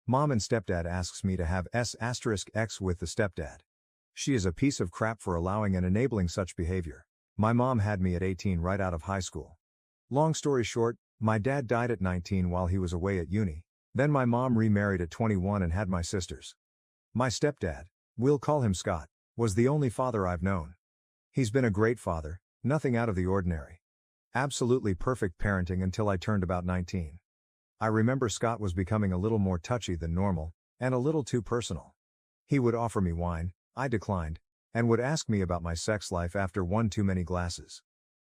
Mom and stepdad asks me to have S*X with the stepdad. She is a piece of crap for allowing and enabling such behavior. My mom had me at 18 right out of high school. Long story short, my dad died at 19 while he was away at uni. Then my mom remarried at 21 and had my sisters. My stepdad, we'll call him Scott, was the only father I've known. He's been a great father, nothing out of the ordinary. Absolutely perfect parenting until I turned about 19. I remember Scott was becoming a little more touchy than normal, and a little too personal. He would offer me wine, I declined, and would ask me about my sex life after one too many glasses.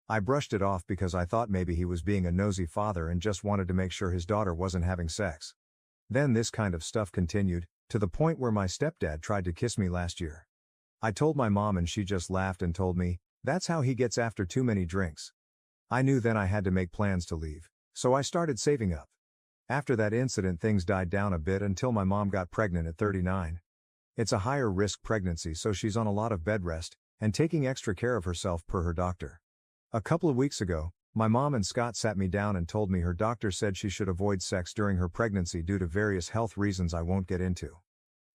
I brushed it off because I thought maybe he was being a nosy father and just wanted to make sure his daughter wasn't having sex. Then this kind of stuff continued, to the point where my stepdad tried to kiss me last year. I told my mom and she just laughed and told me, that's how he gets after too many drinks. I knew then I had to make plans to leave, so I started saving up. After that incident things died down a bit until my mom got pregnant at 39. It's a higher risk pregnancy so she's on a lot of bed rest, and taking extra care of herself per her doctor. A couple of weeks ago, my mom and Scott sat me down and told me her doctor said she should avoid sex during her pregnancy due to various health reasons I won't get into.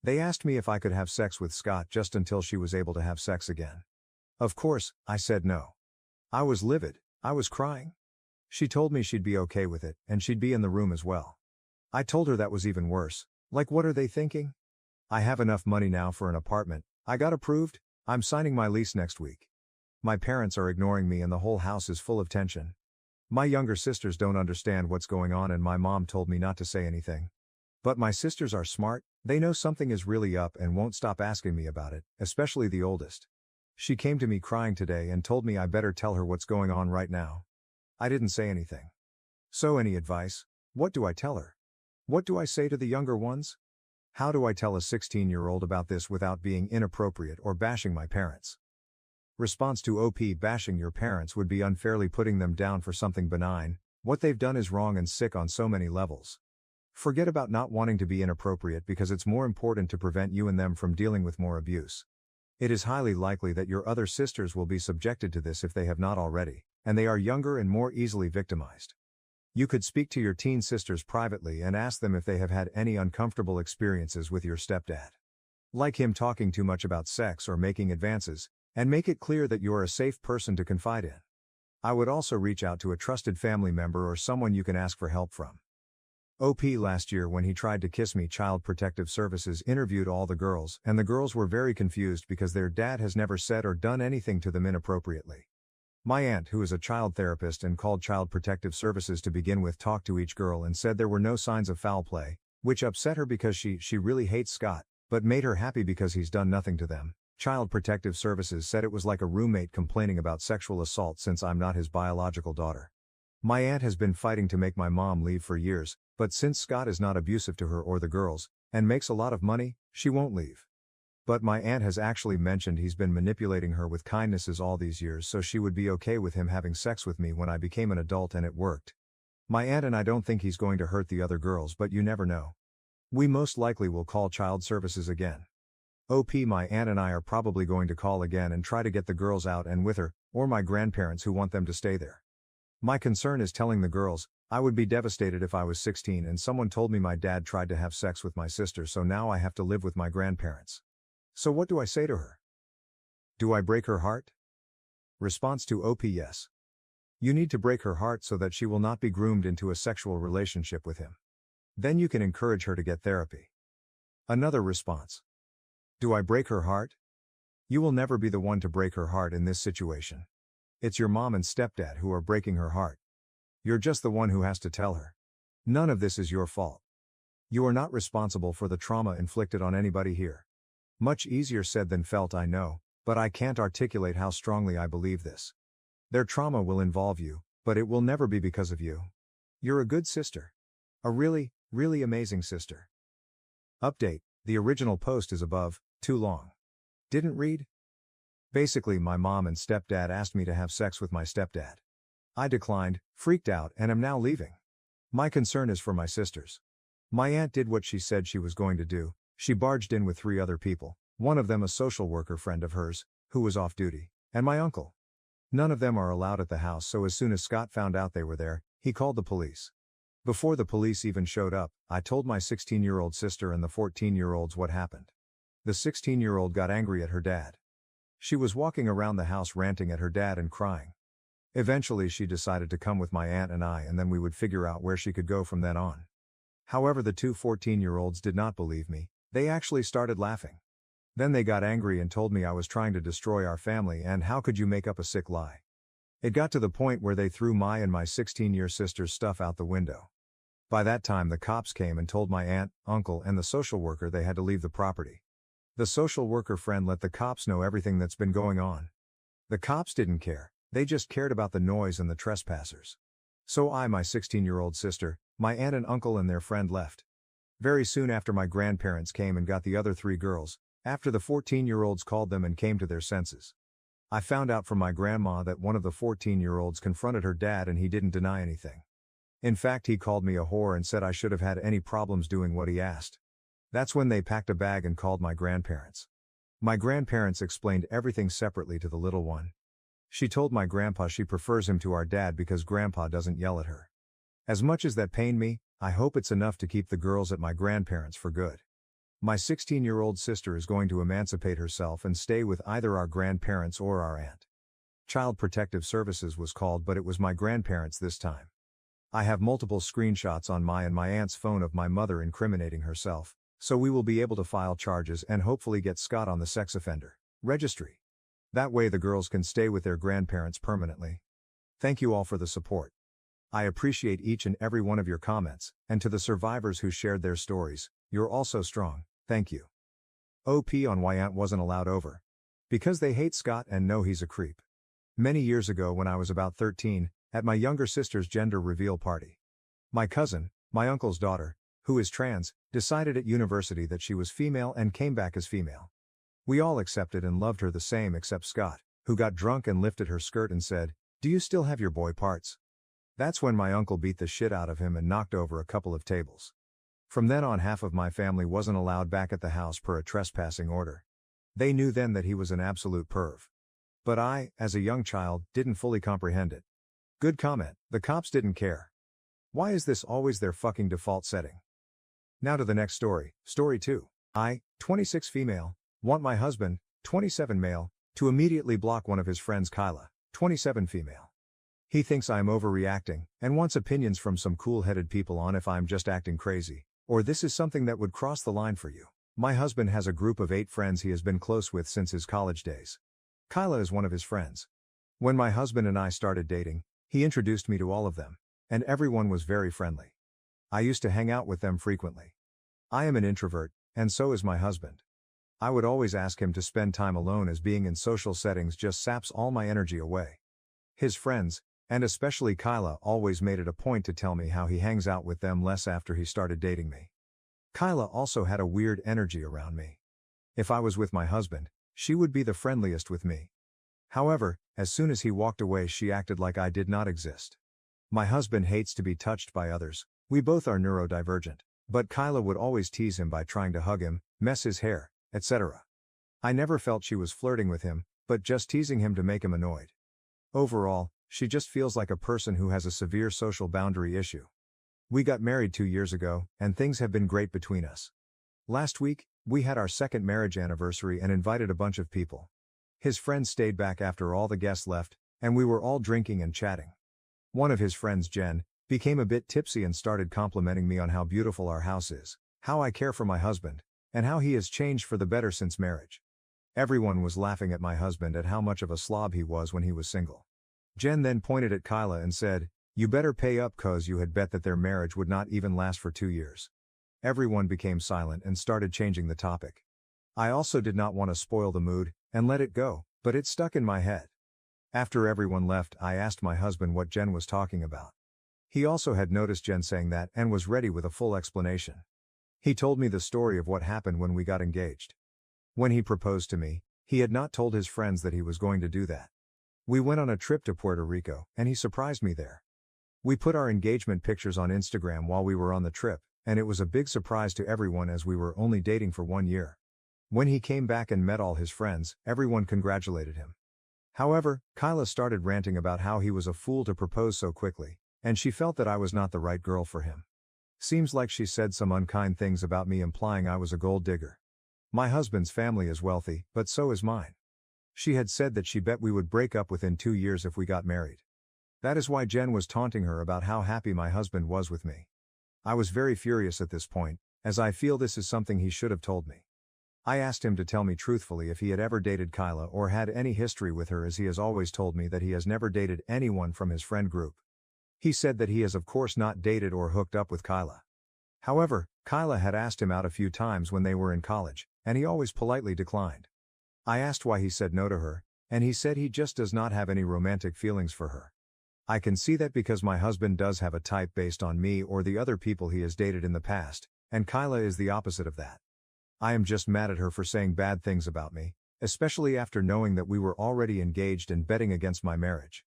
They asked me if I could have sex with Scott just until she was able to have sex again. Of course, I said no. I was livid, I was crying. She told me she'd be okay with it, and she'd be in the room as well. I told her that was even worse. Like, what are they thinking? I have enough money now for an apartment, I got approved, I'm signing my lease next week. My parents are ignoring me and the whole house is full of tension. My younger sisters don't understand what's going on and my mom told me not to say anything. But my sisters are smart, they know something is really up and won't stop asking me about it, especially the oldest. She came to me crying today and told me I better tell her what's going on right now. I didn't say anything. So any advice? What do I tell her? What do I say to the younger ones? How do I tell a 16-year-old about this without being inappropriate or bashing my parents? Response to OP: bashing your parents would be unfairly putting them down for something benign. What they've done is wrong and sick on so many levels. Forget about not wanting to be inappropriate because it's more important to prevent you and them from dealing with more abuse. It is highly likely that your other sisters will be subjected to this if they have not already, and they are younger and more easily victimized. You could speak to your teen sisters privately and ask them if they have had any uncomfortable experiences with your stepdad. Like him talking too much about sex or making advances, and make it clear that you're a safe person to confide in. I would also reach out to a trusted family member or someone you can ask for help from. OP: last year when he tried to kiss me, Child Protective Services interviewed all the girls and the girls were very confused because their dad has never said or done anything to them inappropriately. My aunt, who is a child therapist and called Child Protective Services to begin with, talked to each girl and said there were no signs of foul play, which upset her because she really hates Scott, but made her happy because he's done nothing to them. Child Protective Services said it was like a roommate complaining about sexual assault since I'm not his biological daughter. My aunt has been fighting to make my mom leave for years, but since Scott is not abusive to her or the girls, and makes a lot of money, she won't leave. But my aunt has actually mentioned he's been manipulating her with kindnesses all these years so she would be okay with him having sex with me when I became an adult, and it worked. My aunt and I don't think he's going to hurt the other girls, but you never know. We most likely will call child services again. OP: my aunt and I are probably going to call again and try to get the girls out and with her, or my grandparents who want them to stay there. My concern is telling the girls. I would be devastated if I was 16 and someone told me my dad tried to have sex with my sister, so now I have to live with my grandparents. So what do I say to her? Do I break her heart? Response to OP: yes. You need to break her heart so that she will not be groomed into a sexual relationship with him. Then you can encourage her to get therapy. Another response: do I break her heart? You will never be the one to break her heart in this situation. It's your mom and stepdad who are breaking her heart. You're just the one who has to tell her. None of this is your fault. You are not responsible for the trauma inflicted on anybody here. Much easier said than felt, I know, but I can't articulate how strongly I believe this. Their trauma will involve you, but it will never be because of you. You're a good sister. A really, really amazing sister. Update: the original post is above, too long. Didn't read? Basically, my mom and stepdad asked me to have sex with my stepdad. I declined, freaked out, and am now leaving. My concern is for my sisters. My aunt did what she said she was going to do. She barged in with 3 other people, one of them a social worker friend of hers, who was off duty, and my uncle. None of them are allowed at the house, so as soon as Scott found out they were there, he called the police. Before the police even showed up, I told my 16-year-old sister and the 14-year-olds what happened. The 16-year-old got angry at her dad. She was walking around the house ranting at her dad and crying. Eventually she decided to come with my aunt and I, and then we would figure out where she could go from then on. However, the two 14-year-olds did not believe me. They actually started laughing. Then they got angry and told me I was trying to destroy our family and how could you make up a sick lie. It got to the point where they threw my and my 16-year sister's stuff out the window. By that time the cops came and told my aunt, uncle, and the social worker they had to leave the property. The social worker friend let the cops know everything that's been going on. The cops didn't care, they just cared about the noise and the trespassers. So I, my 16-year-old sister, my aunt and uncle and their friend left. Very soon after my grandparents came and got the other 3 girls, after the 14-year-olds called them and came to their senses. I found out from my grandma that one of the 14-year-olds confronted her dad and he didn't deny anything. In fact, he called me a whore and said I should have had any problems doing what he asked. That's when they packed a bag and called my grandparents. My grandparents explained everything separately to the little one. She told my grandpa she prefers him to our dad because grandpa doesn't yell at her. As much as that pained me, I hope it's enough to keep the girls at my grandparents for good. My 16-year-old sister is going to emancipate herself and stay with either our grandparents or our aunt. Child Protective Services was called, but it was my grandparents this time. I have multiple screenshots on my and my aunt's phone of my mother incriminating herself, so we will be able to file charges and hopefully get Scott on the sex offender registry. That way the girls can stay with their grandparents permanently. Thank you all for the support. I appreciate each and every one of your comments, and to the survivors who shared their stories, you're all so strong, thank you. OP on why aunt wasn't allowed over. Because they hate Scott and know he's a creep. Many years ago when I was about 13, at my younger sister's gender reveal party. My cousin, my uncle's daughter, who is trans, decided at university that she was female and came back as female. We all accepted and loved her the same except Scott, who got drunk and lifted her skirt and said, "Do you still have your boy parts?" That's when my uncle beat the shit out of him and knocked over a couple of tables. From then on, half of my family wasn't allowed back at the house per a trespassing order. They knew then that he was an absolute perv. But I, as a young child, didn't fully comprehend it. Good comment, the cops didn't care. Why is this always their fucking default setting? Now to the next story, story 2. I, 26 female, want my husband, 27 male, to immediately block one of his friends Kyla, 27 female. He thinks I'm overreacting, and wants opinions from some cool-headed people on if I'm just acting crazy, or this is something that would cross the line for you. My husband has a group of 8 friends he has been close with since his college days. Kyla is one of his friends. When my husband and I started dating, he introduced me to all of them, and everyone was very friendly. I used to hang out with them frequently. I am an introvert, and so is my husband. I would always ask him to spend time alone as being in social settings just saps all my energy away. His friends, and especially Kyla, always made it a point to tell me how he hangs out with them less after he started dating me. Kyla also had a weird energy around me. If I was with my husband, she would be the friendliest with me. However, as soon as he walked away, she acted like I did not exist. My husband hates to be touched by others, we both are neurodivergent, but Kyla would always tease him by trying to hug him, mess his hair, etc. I never felt she was flirting with him, but just teasing him to make him annoyed. Overall, she just feels like a person who has a severe social boundary issue. We got married 2 years ago, and things have been great between us. Last week, we had our 2nd marriage anniversary and invited a bunch of people. His friends stayed back after all the guests left, and we were all drinking and chatting. One of his friends, Jen, became a bit tipsy and started complimenting me on how beautiful our house is, how I care for my husband, and how he has changed for the better since marriage. Everyone was laughing at my husband at how much of a slob he was when he was single. Jen then pointed at Kyla and said, "You better pay up 'cause you had bet that their marriage would not even last for 2 years. Everyone became silent and started changing the topic. I also did not want to spoil the mood, and let it go, but it stuck in my head. After everyone left, I asked my husband what Jen was talking about. He also had noticed Jen saying that and was ready with a full explanation. He told me the story of what happened when we got engaged. When he proposed to me, he had not told his friends that he was going to do that. We went on a trip to Puerto Rico, and he surprised me there. We put our engagement pictures on Instagram while we were on the trip, and it was a big surprise to everyone as we were only dating for 1 year. When he came back and met all his friends, everyone congratulated him. However, Kyla started ranting about how he was a fool to propose so quickly, and she felt that I was not the right girl for him. Seems like she said some unkind things about me, implying I was a gold digger. My husband's family is wealthy, but so is mine. She had said that she bet we would break up within 2 years if we got married. That is why Jen was taunting her about how happy my husband was with me. I was very furious at this point, as I feel this is something he should have told me. I asked him to tell me truthfully if he had ever dated Kyla or had any history with her, as he has always told me that he has never dated anyone from his friend group. He said that he has of course not dated or hooked up with Kyla. However, Kyla had asked him out a few times when they were in college, and he always politely declined. I asked why he said no to her, and he said he just does not have any romantic feelings for her. I can see that because my husband does have a type based on me or the other people he has dated in the past, and Kyla is the opposite of that. I am just mad at her for saying bad things about me, especially after knowing that we were already engaged and betting against my marriage.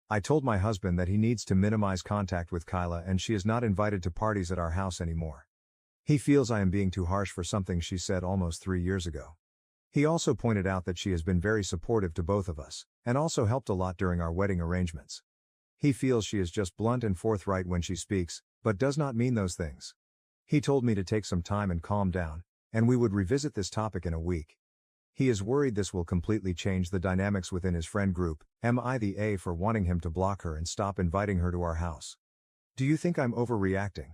I told my husband that he needs to minimize contact with Kyla and she is not invited to parties at our house anymore. He feels I am being too harsh for something she said almost 3 years ago. He also pointed out that she has been very supportive to both of us, and also helped a lot during our wedding arrangements. He feels she is just blunt and forthright when she speaks, but does not mean those things. He told me to take some time and calm down, and we would revisit this topic in a week. He is worried this will completely change the dynamics within his friend group. Am I the A for wanting him to block her and stop inviting her to our house? Do you think I'm overreacting?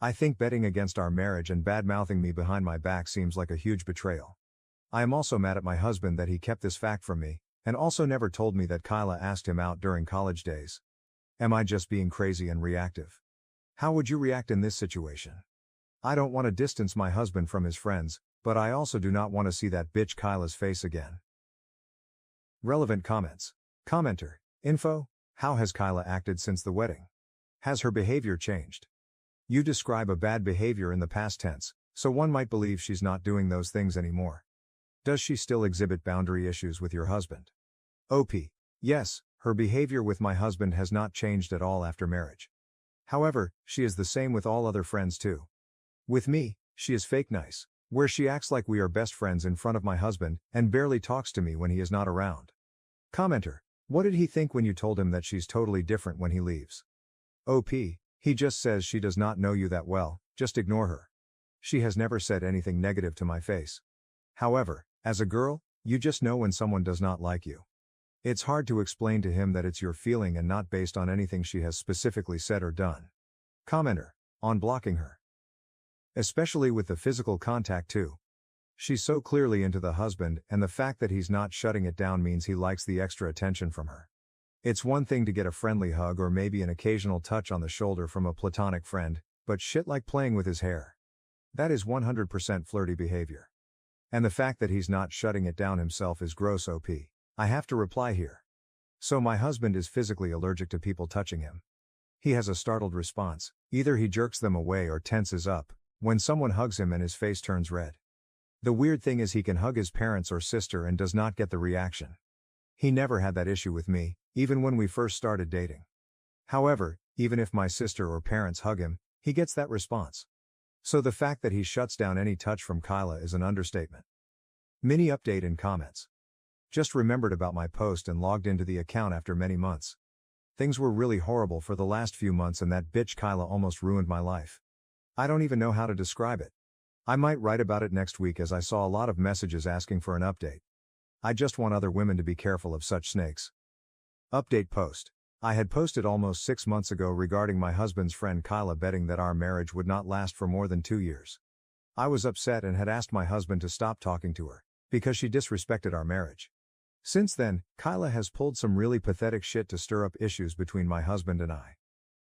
I think betting against our marriage and bad-mouthing me behind my back seems like a huge betrayal. I am also mad at my husband that he kept this fact from me, and also never told me that Kyla asked him out during college days. Am I just being crazy and reactive? How would you react in this situation? I don't want to distance my husband from his friends, but I also do not want to see that bitch Kyla's face again. Relevant comments. Commenter. Info. How has Kyla acted since the wedding? Has her behavior changed? You describe a bad behavior in the past tense, so one might believe she's not doing those things anymore. Does she still exhibit boundary issues with your husband? OP. Yes, her behavior with my husband has not changed at all after marriage. However, she is the same with all other friends too. With me, she is fake nice, where she acts like we are best friends in front of my husband and barely talks to me when he is not around. Commenter. What did he think when you told him that she's totally different when he leaves? OP. He just says she does not know you that well, just ignore her. She has never said anything negative to my face. However, as a girl, you just know when someone does not like you. It's hard to explain to him that it's your feeling and not based on anything she has specifically said or done. Commenter. On blocking her. Especially with the physical contact too. She's so clearly into the husband, and the fact that he's not shutting it down means he likes the extra attention from her. It's one thing to get a friendly hug or maybe an occasional touch on the shoulder from a platonic friend, but shit like playing with his hair. That is 100% flirty behavior. And the fact that he's not shutting it down himself is gross. OP. I have to reply here. So my husband is physically allergic to people touching him. He has a startled response, either he jerks them away or tenses up when someone hugs him and his face turns red. The weird thing is he can hug his parents or sister and does not get the reaction. He never had that issue with me, even when we first started dating. However, even if my sister or parents hug him, he gets that response. So the fact that he shuts down any touch from Kyla is an understatement. Mini update in comments. Just remembered about my post and logged into the account after many months. Things were really horrible for the last few months and that bitch Kyla almost ruined my life. I don't even know how to describe it. I might write about it next week as I saw a lot of messages asking for an update. I just want other women to be careful of such snakes. Update post. I had posted almost 6 months ago regarding my husband's friend Kyla betting that our marriage would not last for more than 2 years. I was upset and had asked my husband to stop talking to her, because she disrespected our marriage. Since then, Kyla has pulled some really pathetic shit to stir up issues between my husband and I.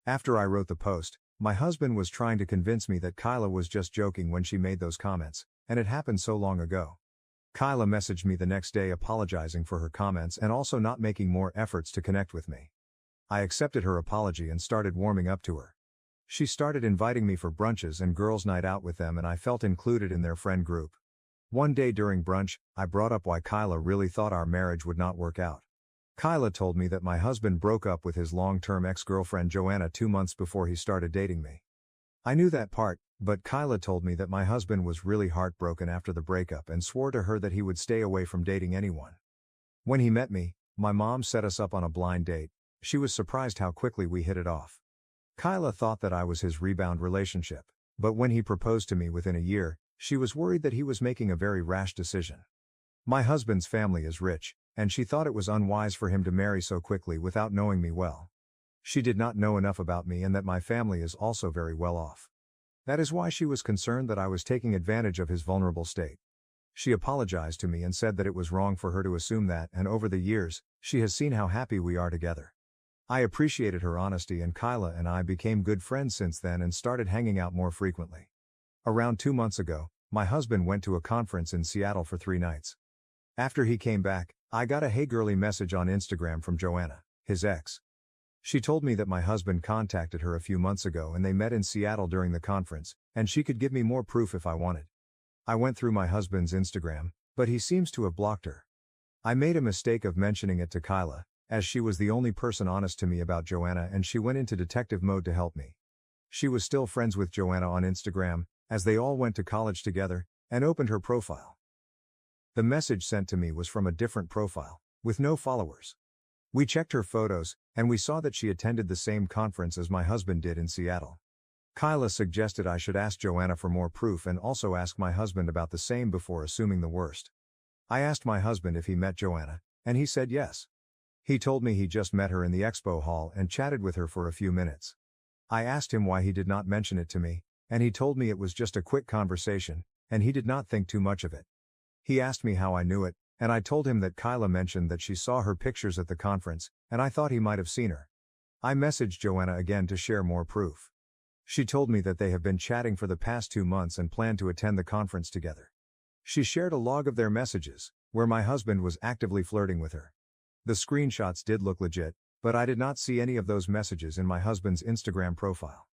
After I wrote the post, my husband was trying to convince me that Kyla was just joking when she made those comments, and it happened so long ago. Kyla messaged me the next day apologizing for her comments and also not making more efforts to connect with me. I accepted her apology and started warming up to her. She started inviting me for brunches and girls' night out with them, and I felt included in their friend group. One day during brunch, I brought up why Kyla really thought our marriage would not work out. Kyla told me that my husband broke up with his long-term ex-girlfriend Joanna 2 months before he started dating me. I knew that part, but Kyla told me that my husband was really heartbroken after the breakup and swore to her that he would stay away from dating anyone. When he met me, my mom set us up on a blind date. She was surprised how quickly we hit it off. Kyla thought that I was his rebound relationship, but when he proposed to me within a year, she was worried that he was making a very rash decision. My husband's family is rich, and she thought it was unwise for him to marry so quickly without knowing me well. She did not know enough about me and that my family is also very well off. That is why she was concerned that I was taking advantage of his vulnerable state. She apologized to me and said that it was wrong for her to assume that, and over the years, she has seen how happy we are together. I appreciated her honesty, and Kyla and I became good friends since then and started hanging out more frequently. Around 2 months ago, my husband went to a conference in Seattle for 3 nights. After he came back, I got a "Hey girly" message on Instagram from Joanna, his ex. She told me that my husband contacted her a few months ago and they met in Seattle during the conference, and she could give me more proof if I wanted. I went through my husband's Instagram, but he seems to have blocked her. I made a mistake of mentioning it to Kyla, as she was the only person honest to me about Joanna, and she went into detective mode to help me. She was still friends with Joanna on Instagram, as they all went to college together, and opened her profile. The message sent to me was from a different profile, with no followers. We checked her photos, and we saw that she attended the same conference as my husband did in Seattle. Kyla suggested I should ask Joanna for more proof and also ask my husband about the same before assuming the worst. I asked my husband if he met Joanna, and he said yes. He told me he just met her in the expo hall and chatted with her for a few minutes. I asked him why he did not mention it to me, and he told me it was just a quick conversation, and he did not think too much of it. He asked me how I knew it, and I told him that Kyla mentioned that she saw her pictures at the conference, and I thought he might have seen her. I messaged Joanna again to share more proof. She told me that they have been chatting for the past 2 months and plan to attend the conference together. She shared a log of their messages, where my husband was actively flirting with her. The screenshots did look legit, but I did not see any of those messages in my husband's Instagram profile.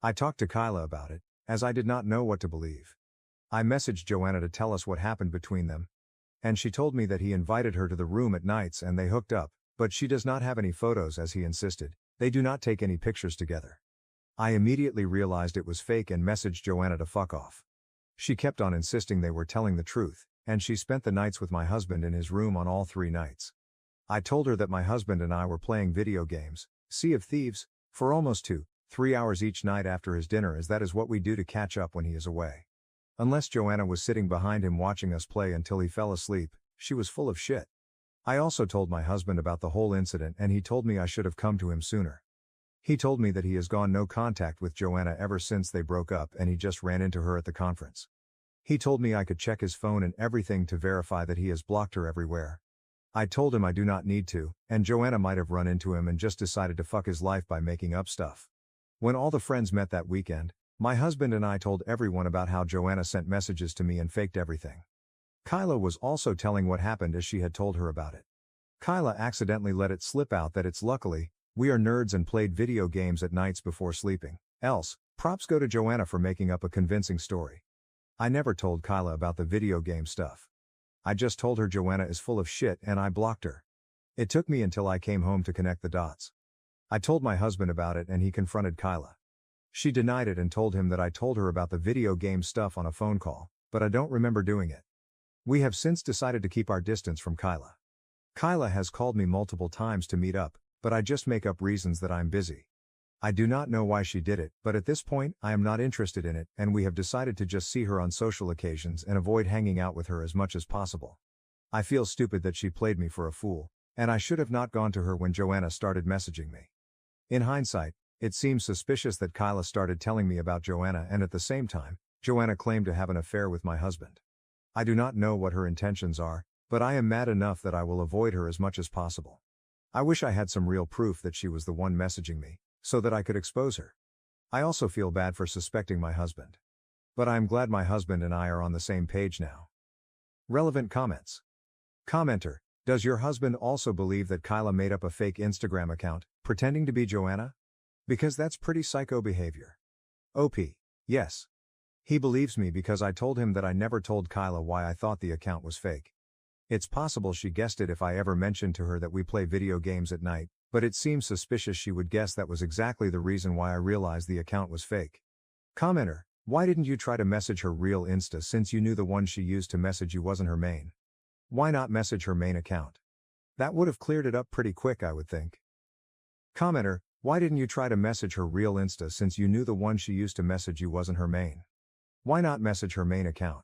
I talked to Kyla about it, as I did not know what to believe. I messaged Joanna to tell us what happened between them, and she told me that he invited her to the room at nights and they hooked up, but she does not have any photos as he insisted. They do not take any pictures together. I immediately realized it was fake and messaged Joanna to fuck off. She kept on insisting they were telling the truth, and she spent the nights with my husband in his room on all 3 nights. I told her that my husband and I were playing video games, Sea of Thieves, for almost 2-3 hours each night after his dinner, as that is what we do to catch up when he is away. Unless Joanna was sitting behind him watching us play until he fell asleep, she was full of shit. I also told my husband about the whole incident, and he told me I should have come to him sooner. He told me that he has gone no contact with Joanna ever since they broke up, and he just ran into her at the conference. He told me I could check his phone and everything to verify that he has blocked her everywhere. I told him I do not need to, and Joanna might have run into him and just decided to fuck his life by making up stuff. When all the friends met that weekend, my husband and I told everyone about how Joanna sent messages to me and faked everything. Kyla was also telling what happened as she had told her about it. Kyla accidentally let it slip out that it's luckily, we are nerds and played video games at nights before sleeping. Else, props go to Joanna for making up a convincing story. I never told Kyla about the video game stuff. I just told her Joanna is full of shit and I blocked her. It took me until I came home to connect the dots. I told my husband about it and he confronted Kyla. She denied it and told him that I told her about the video game stuff on a phone call, but I don't remember doing it. We have since decided to keep our distance from Kyla. Kyla has called me multiple times to meet up, but I just make up reasons that I'm busy. I do not know why she did it, but at this point, I am not interested in it, and we have decided to just see her on social occasions and avoid hanging out with her as much as possible. I feel stupid that she played me for a fool, and I should have not gone to her when Joanna started messaging me. In hindsight, it seems suspicious that Kyla started telling me about Joanna, and at the same time, Joanna claimed to have an affair with my husband. I do not know what her intentions are, but I am mad enough that I will avoid her as much as possible. I wish I had some real proof that she was the one messaging me, so that I could expose her. I also feel bad for suspecting my husband. But I am glad my husband and I are on the same page now. Relevant comments. Commenter, does your husband also believe that Kyla made up a fake Instagram account, pretending to be Joanna? Because that's pretty psycho behavior. OP, yes. He believes me because I told him that I never told Kyla why I thought the account was fake. It's possible she guessed it if I ever mentioned to her that we play video games at night, but it seems suspicious she would guess that was exactly the reason why I realized the account was fake. Commenter, why didn't you try to message her real Insta since you knew the one she used to message you wasn't her main? Why not message her main account? That would have cleared it up pretty quick, I would think. Commenter, Why didn't you try to message her real Insta since you knew the one she used to message you wasn't her main? Why not message her main account?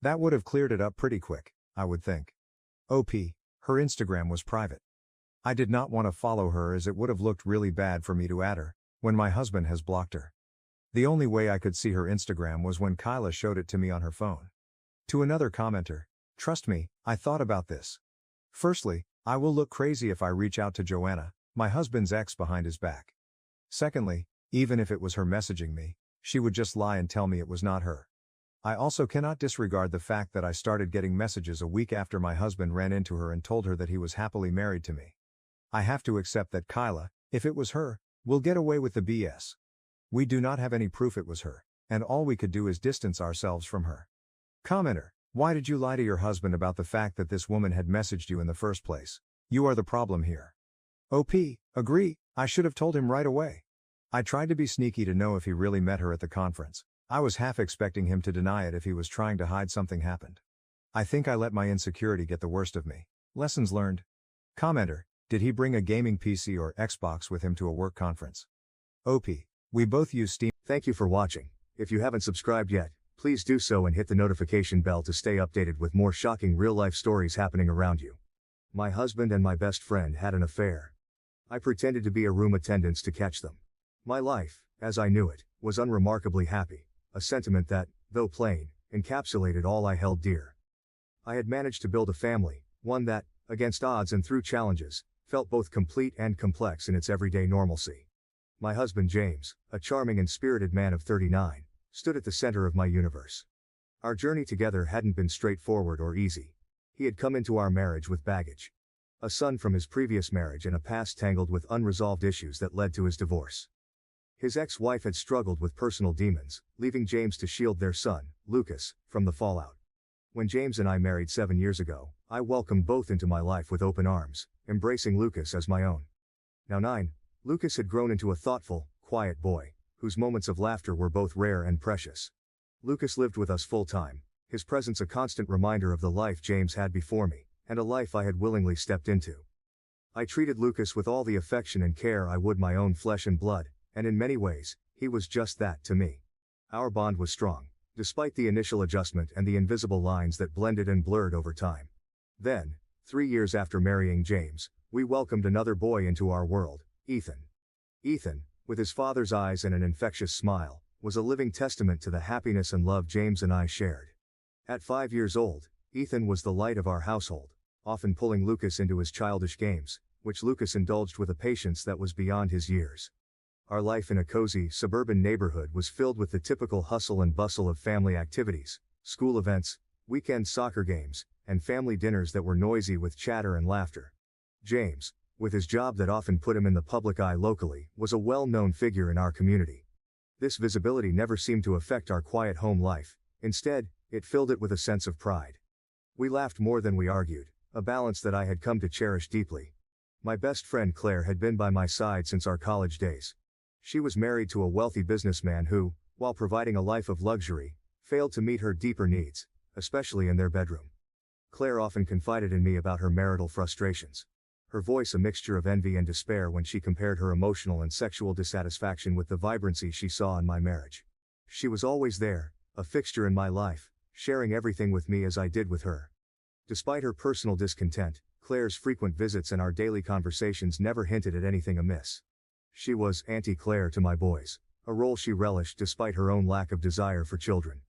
That would have cleared it up pretty quick, I would think. OP, her Instagram was private. I did not want to follow her as it would have looked really bad for me to add her, when my husband has blocked her. The only way I could see her Instagram was when Kyla showed it to me on her phone. To another commenter, trust me, I thought about this. Firstly, I will look crazy if I reach out to Joanna, my husband's ex, behind his back. Secondly, even if it was her messaging me, she would just lie and tell me it was not her. I also cannot disregard the fact that I started getting messages a week after my husband ran into her and told her that he was happily married to me. I have to accept that Kyla, if it was her, will get away with the BS. We do not have any proof it was her, and all we could do is distance ourselves from her. Commenter, why did you lie to your husband about the fact that this woman had messaged you in the first place? You are the problem here. OP, agree, I should have told him right away. I tried to be sneaky to know if he really met her at the conference. I was half expecting him to deny it if he was trying to hide something happened. I think I let my insecurity get the worst of me. Lessons learned. Commenter, did he bring a gaming PC or Xbox with him to a work conference? OP, we both use Steam. Thank you for watching. If you haven't subscribed yet, please do so and hit the notification bell to stay updated with more shocking real-life stories happening around you. My husband and my best friend had an affair. I pretended to be a room attendant to catch them. My life, as I knew it, was unremarkably happy, a sentiment that, though plain, encapsulated all I held dear. I had managed to build a family, one that, against odds and through challenges, felt both complete and complex in its everyday normalcy. My husband James, a charming and spirited man of 39, stood at the center of my universe. Our journey together hadn't been straightforward or easy. He had come into our marriage with baggage. A son from his previous marriage and a past tangled with unresolved issues that led to his divorce. His ex-wife had struggled with personal demons, leaving James to shield their son, Lucas, from the fallout. When James and I married 7 years ago, I welcomed both into my life with open arms, embracing Lucas as my own. Now 9, Lucas had grown into a thoughtful, quiet boy, whose moments of laughter were both rare and precious. Lucas lived with us full-time, his presence a constant reminder of the life James had before me, and a life I had willingly stepped into. I treated Lucas with all the affection and care I would my own flesh and blood, and in many ways, he was just that to me. Our bond was strong, despite the initial adjustment and the invisible lines that blended and blurred over time. Then, 3 years after marrying James, we welcomed another boy into our world, Ethan. Ethan, with his father's eyes and an infectious smile, was a living testament to the happiness and love James and I shared. At 5 years old, Ethan was the light of our household, often pulling Lucas into his childish games, which Lucas indulged with a patience that was beyond his years. Our life in a cozy, suburban neighborhood was filled with the typical hustle and bustle of family activities, school events, weekend soccer games, and family dinners that were noisy with chatter and laughter. James, with his job that often put him in the public eye locally, was a well-known figure in our community. This visibility never seemed to affect our quiet home life. Instead, it filled it with a sense of pride. We laughed more than we argued, a balance that I had come to cherish deeply. My best friend Claire had been by my side since our college days. She was married to a wealthy businessman who, while providing a life of luxury, failed to meet her deeper needs, especially in their bedroom. Claire often confided in me about her marital frustrations. Her voice a mixture of envy and despair when she compared her emotional and sexual dissatisfaction with the vibrancy she saw in my marriage. She was always there, a fixture in my life, sharing everything with me as I did with her. Despite her personal discontent, Claire's frequent visits and our daily conversations never hinted at anything amiss. She was Auntie Claire to my boys, a role she relished despite her own lack of desire for children.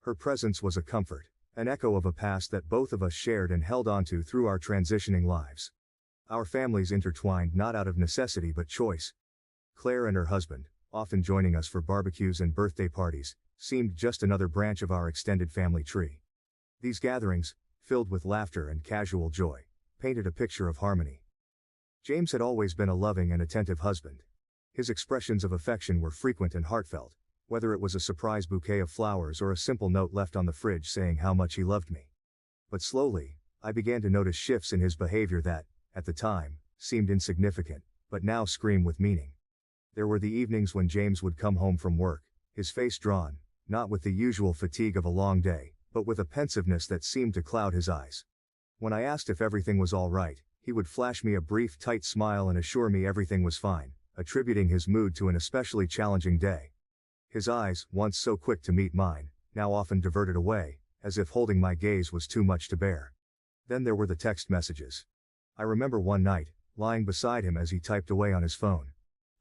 Her presence was a comfort, an echo of a past that both of us shared and held onto through our transitioning lives. Our families intertwined not out of necessity but choice. Claire and her husband, often joining us for barbecues and birthday parties, seemed just another branch of our extended family tree. These gatherings, filled with laughter and casual joy, painted a picture of harmony. James had always been a loving and attentive husband. His expressions of affection were frequent and heartfelt, whether it was a surprise bouquet of flowers or a simple note left on the fridge saying how much he loved me. But slowly, I began to notice shifts in his behavior that, at the time, seemed insignificant, but now screamed with meaning. There were the evenings when James would come home from work, his face drawn, not with the usual fatigue of a long day, but with a pensiveness that seemed to cloud his eyes. When I asked if everything was all right, he would flash me a brief, tight smile and assure me everything was fine, attributing his mood to an especially challenging day. His eyes, once so quick to meet mine, now often diverted away, as if holding my gaze was too much to bear. Then there were the text messages. I remember one night, lying beside him as he typed away on his phone.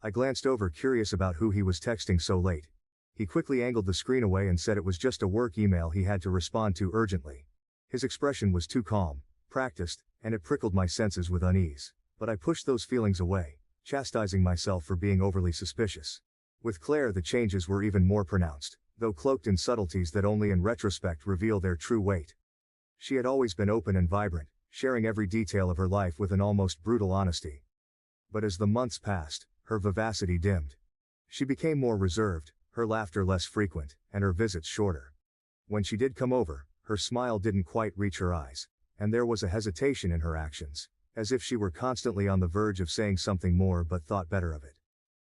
I glanced over, curious about who he was texting so late. He quickly angled the screen away and said it was just a work email he had to respond to urgently. His expression was too calm, practiced, and it prickled my senses with unease, but I pushed those feelings away, chastising myself for being overly suspicious. With Claire the changes were even more pronounced, though cloaked in subtleties that only in retrospect reveal their true weight. She had always been open and vibrant, sharing every detail of her life with an almost brutal honesty. But as the months passed, her vivacity dimmed. She became more reserved, her laughter less frequent, and her visits shorter. When she did come over, her smile didn't quite reach her eyes, and there was a hesitation in her actions, as if she were constantly on the verge of saying something more but thought better of it.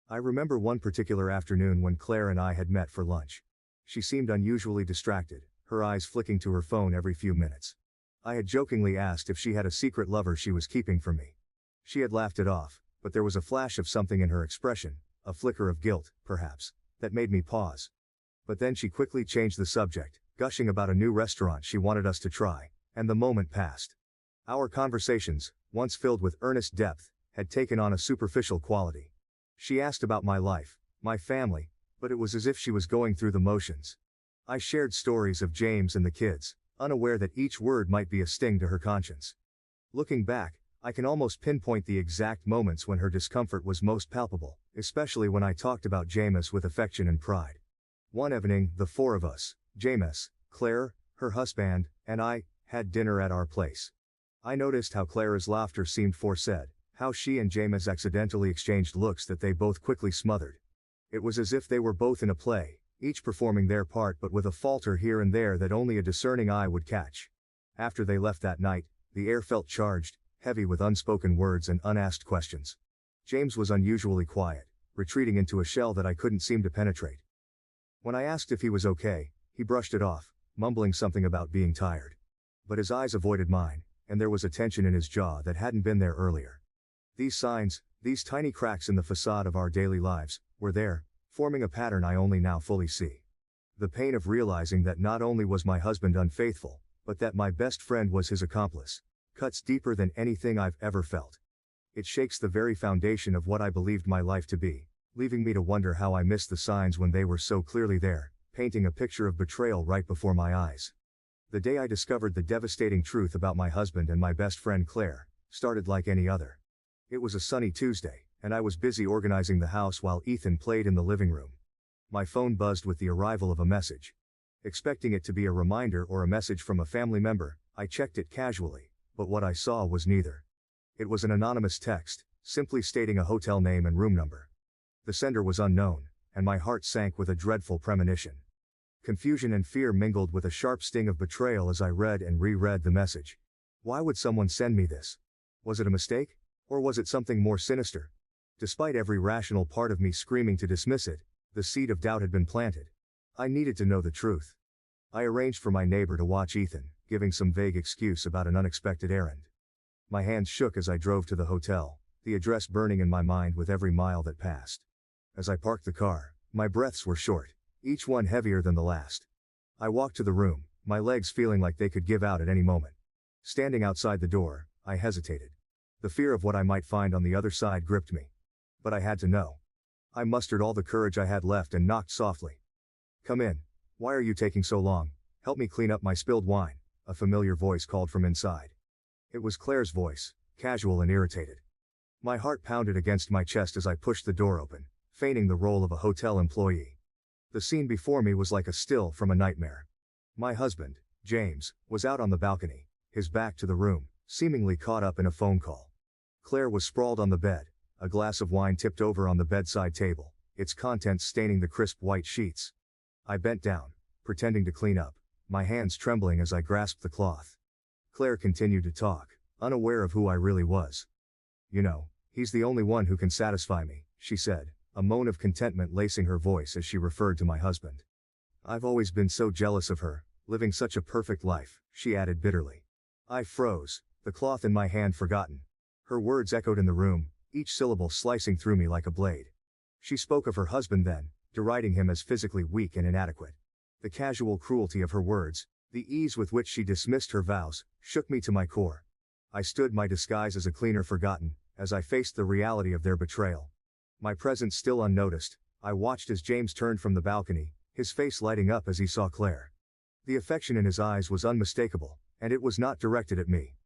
I remember one particular afternoon when Claire and I had met for lunch. She seemed unusually distracted, her eyes flicking to her phone every few minutes. I had jokingly asked if she had a secret lover she was keeping from me. She had laughed it off, but there was a flash of something in her expression, a flicker of guilt, perhaps, that made me pause. But then she quickly changed the subject, gushing about a new restaurant she wanted us to try, and the moment passed. Our conversations, once filled with earnest depth, had taken on a superficial quality. She asked about my life, my family, but it was as if she was going through the motions. I shared stories of James and the kids, unaware that each word might be a sting to her conscience. Looking back, I can almost pinpoint the exact moments when her discomfort was most palpable, especially when I talked about James with affection and pride. One evening, the four of us, James, Claire, her husband, and I, had dinner at our place. I noticed how Claire's laughter seemed forced, how she and James accidentally exchanged looks that they both quickly smothered. It was as if they were both in a play, each performing their part but with a falter here and there that only a discerning eye would catch. After they left that night, the air felt charged, heavy with unspoken words and unasked questions. James was unusually quiet, retreating into a shell that I couldn't seem to penetrate. When I asked if he was okay, he brushed it off, mumbling something about being tired. But his eyes avoided mine, and there was a tension in his jaw that hadn't been there earlier. These signs, these tiny cracks in the facade of our daily lives, were there, forming a pattern I only now fully see. The pain of realizing that not only was my husband unfaithful, but that my best friend was his accomplice, cuts deeper than anything I've ever felt. It shakes the very foundation of what I believed my life to be, leaving me to wonder how I missed the signs when they were so clearly there, painting a picture of betrayal right before my eyes. The day I discovered the devastating truth about my husband and my best friend Claire, started like any other. It was a sunny Tuesday, and I was busy organizing the house while Ethan played in the living room. My phone buzzed with the arrival of a message. Expecting it to be a reminder or a message from a family member, I checked it casually, but what I saw was neither. It was an anonymous text, simply stating a hotel name and room number. The sender was unknown, and my heart sank with a dreadful premonition. Confusion and fear mingled with a sharp sting of betrayal as I read and reread the message. Why would someone send me this? Was it a mistake? Or was it something more sinister? Despite every rational part of me screaming to dismiss it, the seed of doubt had been planted. I needed to know the truth. I arranged for my neighbor to watch Ethan, giving some vague excuse about an unexpected errand. My hands shook as I drove to the hotel, the address burning in my mind with every mile that passed. As I parked the car, my breaths were short, each one heavier than the last. I walked to the room, my legs feeling like they could give out at any moment. Standing outside the door, I hesitated. The fear of what I might find on the other side gripped me. But I had to know. I mustered all the courage I had left and knocked softly. "Come in. Why are you taking so long? Help me clean up my spilled wine," a familiar voice called from inside. It was Claire's voice, casual and irritated. My heart pounded against my chest as I pushed the door open, feigning the role of a hotel employee. The scene before me was like a still from a nightmare. My husband, James, was out on the balcony, his back to the room, seemingly caught up in a phone call. Claire was sprawled on the bed, a glass of wine tipped over on the bedside table, its contents staining the crisp white sheets. I bent down, pretending to clean up, my hands trembling as I grasped the cloth. Claire continued to talk, unaware of who I really was. "You know, he's the only one who can satisfy me," she said, a moan of contentment lacing her voice as she referred to my husband. "I've always been so jealous of her, living such a perfect life," she added bitterly. I froze, the cloth in my hand forgotten. Her words echoed in the room, each syllable slicing through me like a blade. She spoke of her husband then, deriding him as physically weak and inadequate. The casual cruelty of her words, the ease with which she dismissed her vows, shook me to my core. I stood my disguise as a cleaner forgotten, as I faced the reality of their betrayal. My presence still unnoticed, I watched as James turned from the balcony, his face lighting up as he saw Claire. The affection in his eyes was unmistakable, and it was not directed at me.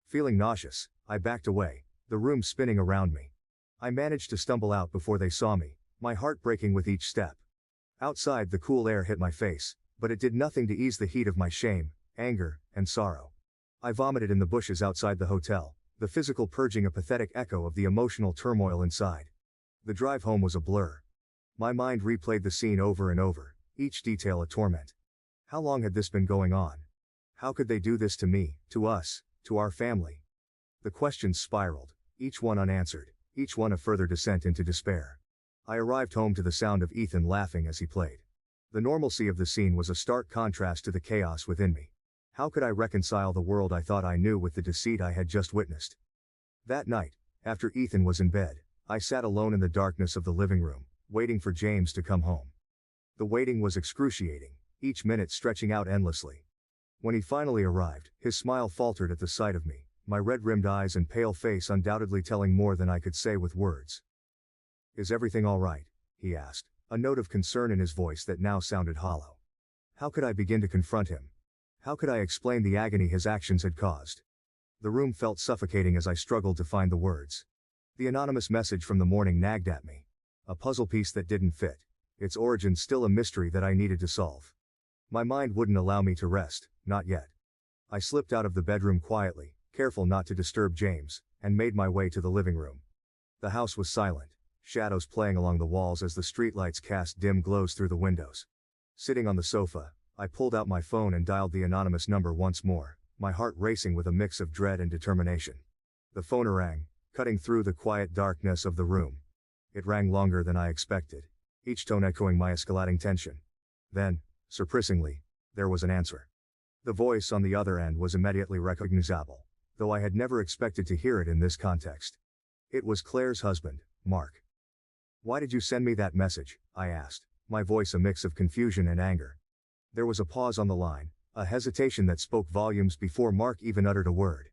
Feeling nauseous, I backed away, the room spinning around me. I managed to stumble out before they saw me, my heart breaking with each step. Outside, the cool air hit my face, but it did nothing to ease the heat of my shame, anger, and sorrow. I vomited in the bushes outside the hotel, the physical purging a pathetic echo of the emotional turmoil inside. The drive home was a blur. My mind replayed the scene over and over, each detail a torment. How long had this been going on? How could they do this to me, to us, to our family? The questions spiraled, each one unanswered, each one a further descent into despair. I arrived home to the sound of Ethan laughing as he played. The normalcy of the scene was a stark contrast to the chaos within me. How could I reconcile the world I thought I knew with the deceit I had just witnessed? That night, after Ethan was in bed, I sat alone in the darkness of the living room, waiting for James to come home. The waiting was excruciating, each minute stretching out endlessly. When he finally arrived, his smile faltered at the sight of me, my red-rimmed eyes and pale face undoubtedly telling more than I could say with words. "Is everything all right?" he asked, a note of concern in his voice that now sounded hollow. How could I begin to confront him? How could I explain the agony his actions had caused? The room felt suffocating as I struggled to find the words. The anonymous message from the morning nagged at me. A puzzle piece that didn't fit, its origin still a mystery that I needed to solve. My mind wouldn't allow me to rest, not yet. I slipped out of the bedroom quietly, careful not to disturb James, and made my way to the living room. The house was silent, shadows playing along the walls as the streetlights cast dim glows through the windows. Sitting on the sofa, I pulled out my phone and dialed the anonymous number once more, my heart racing with a mix of dread and determination. The phone rang, cutting through the quiet darkness of the room. It rang longer than I expected, each tone echoing my escalating tension. Then, surprisingly, there was an answer. The voice on the other end was immediately recognizable, though I had never expected to hear it in this context. It was Claire's husband, Mark. "Why did you send me that message?" I asked, my voice a mix of confusion and anger. There was a pause on the line, a hesitation that spoke volumes before Mark even uttered a word.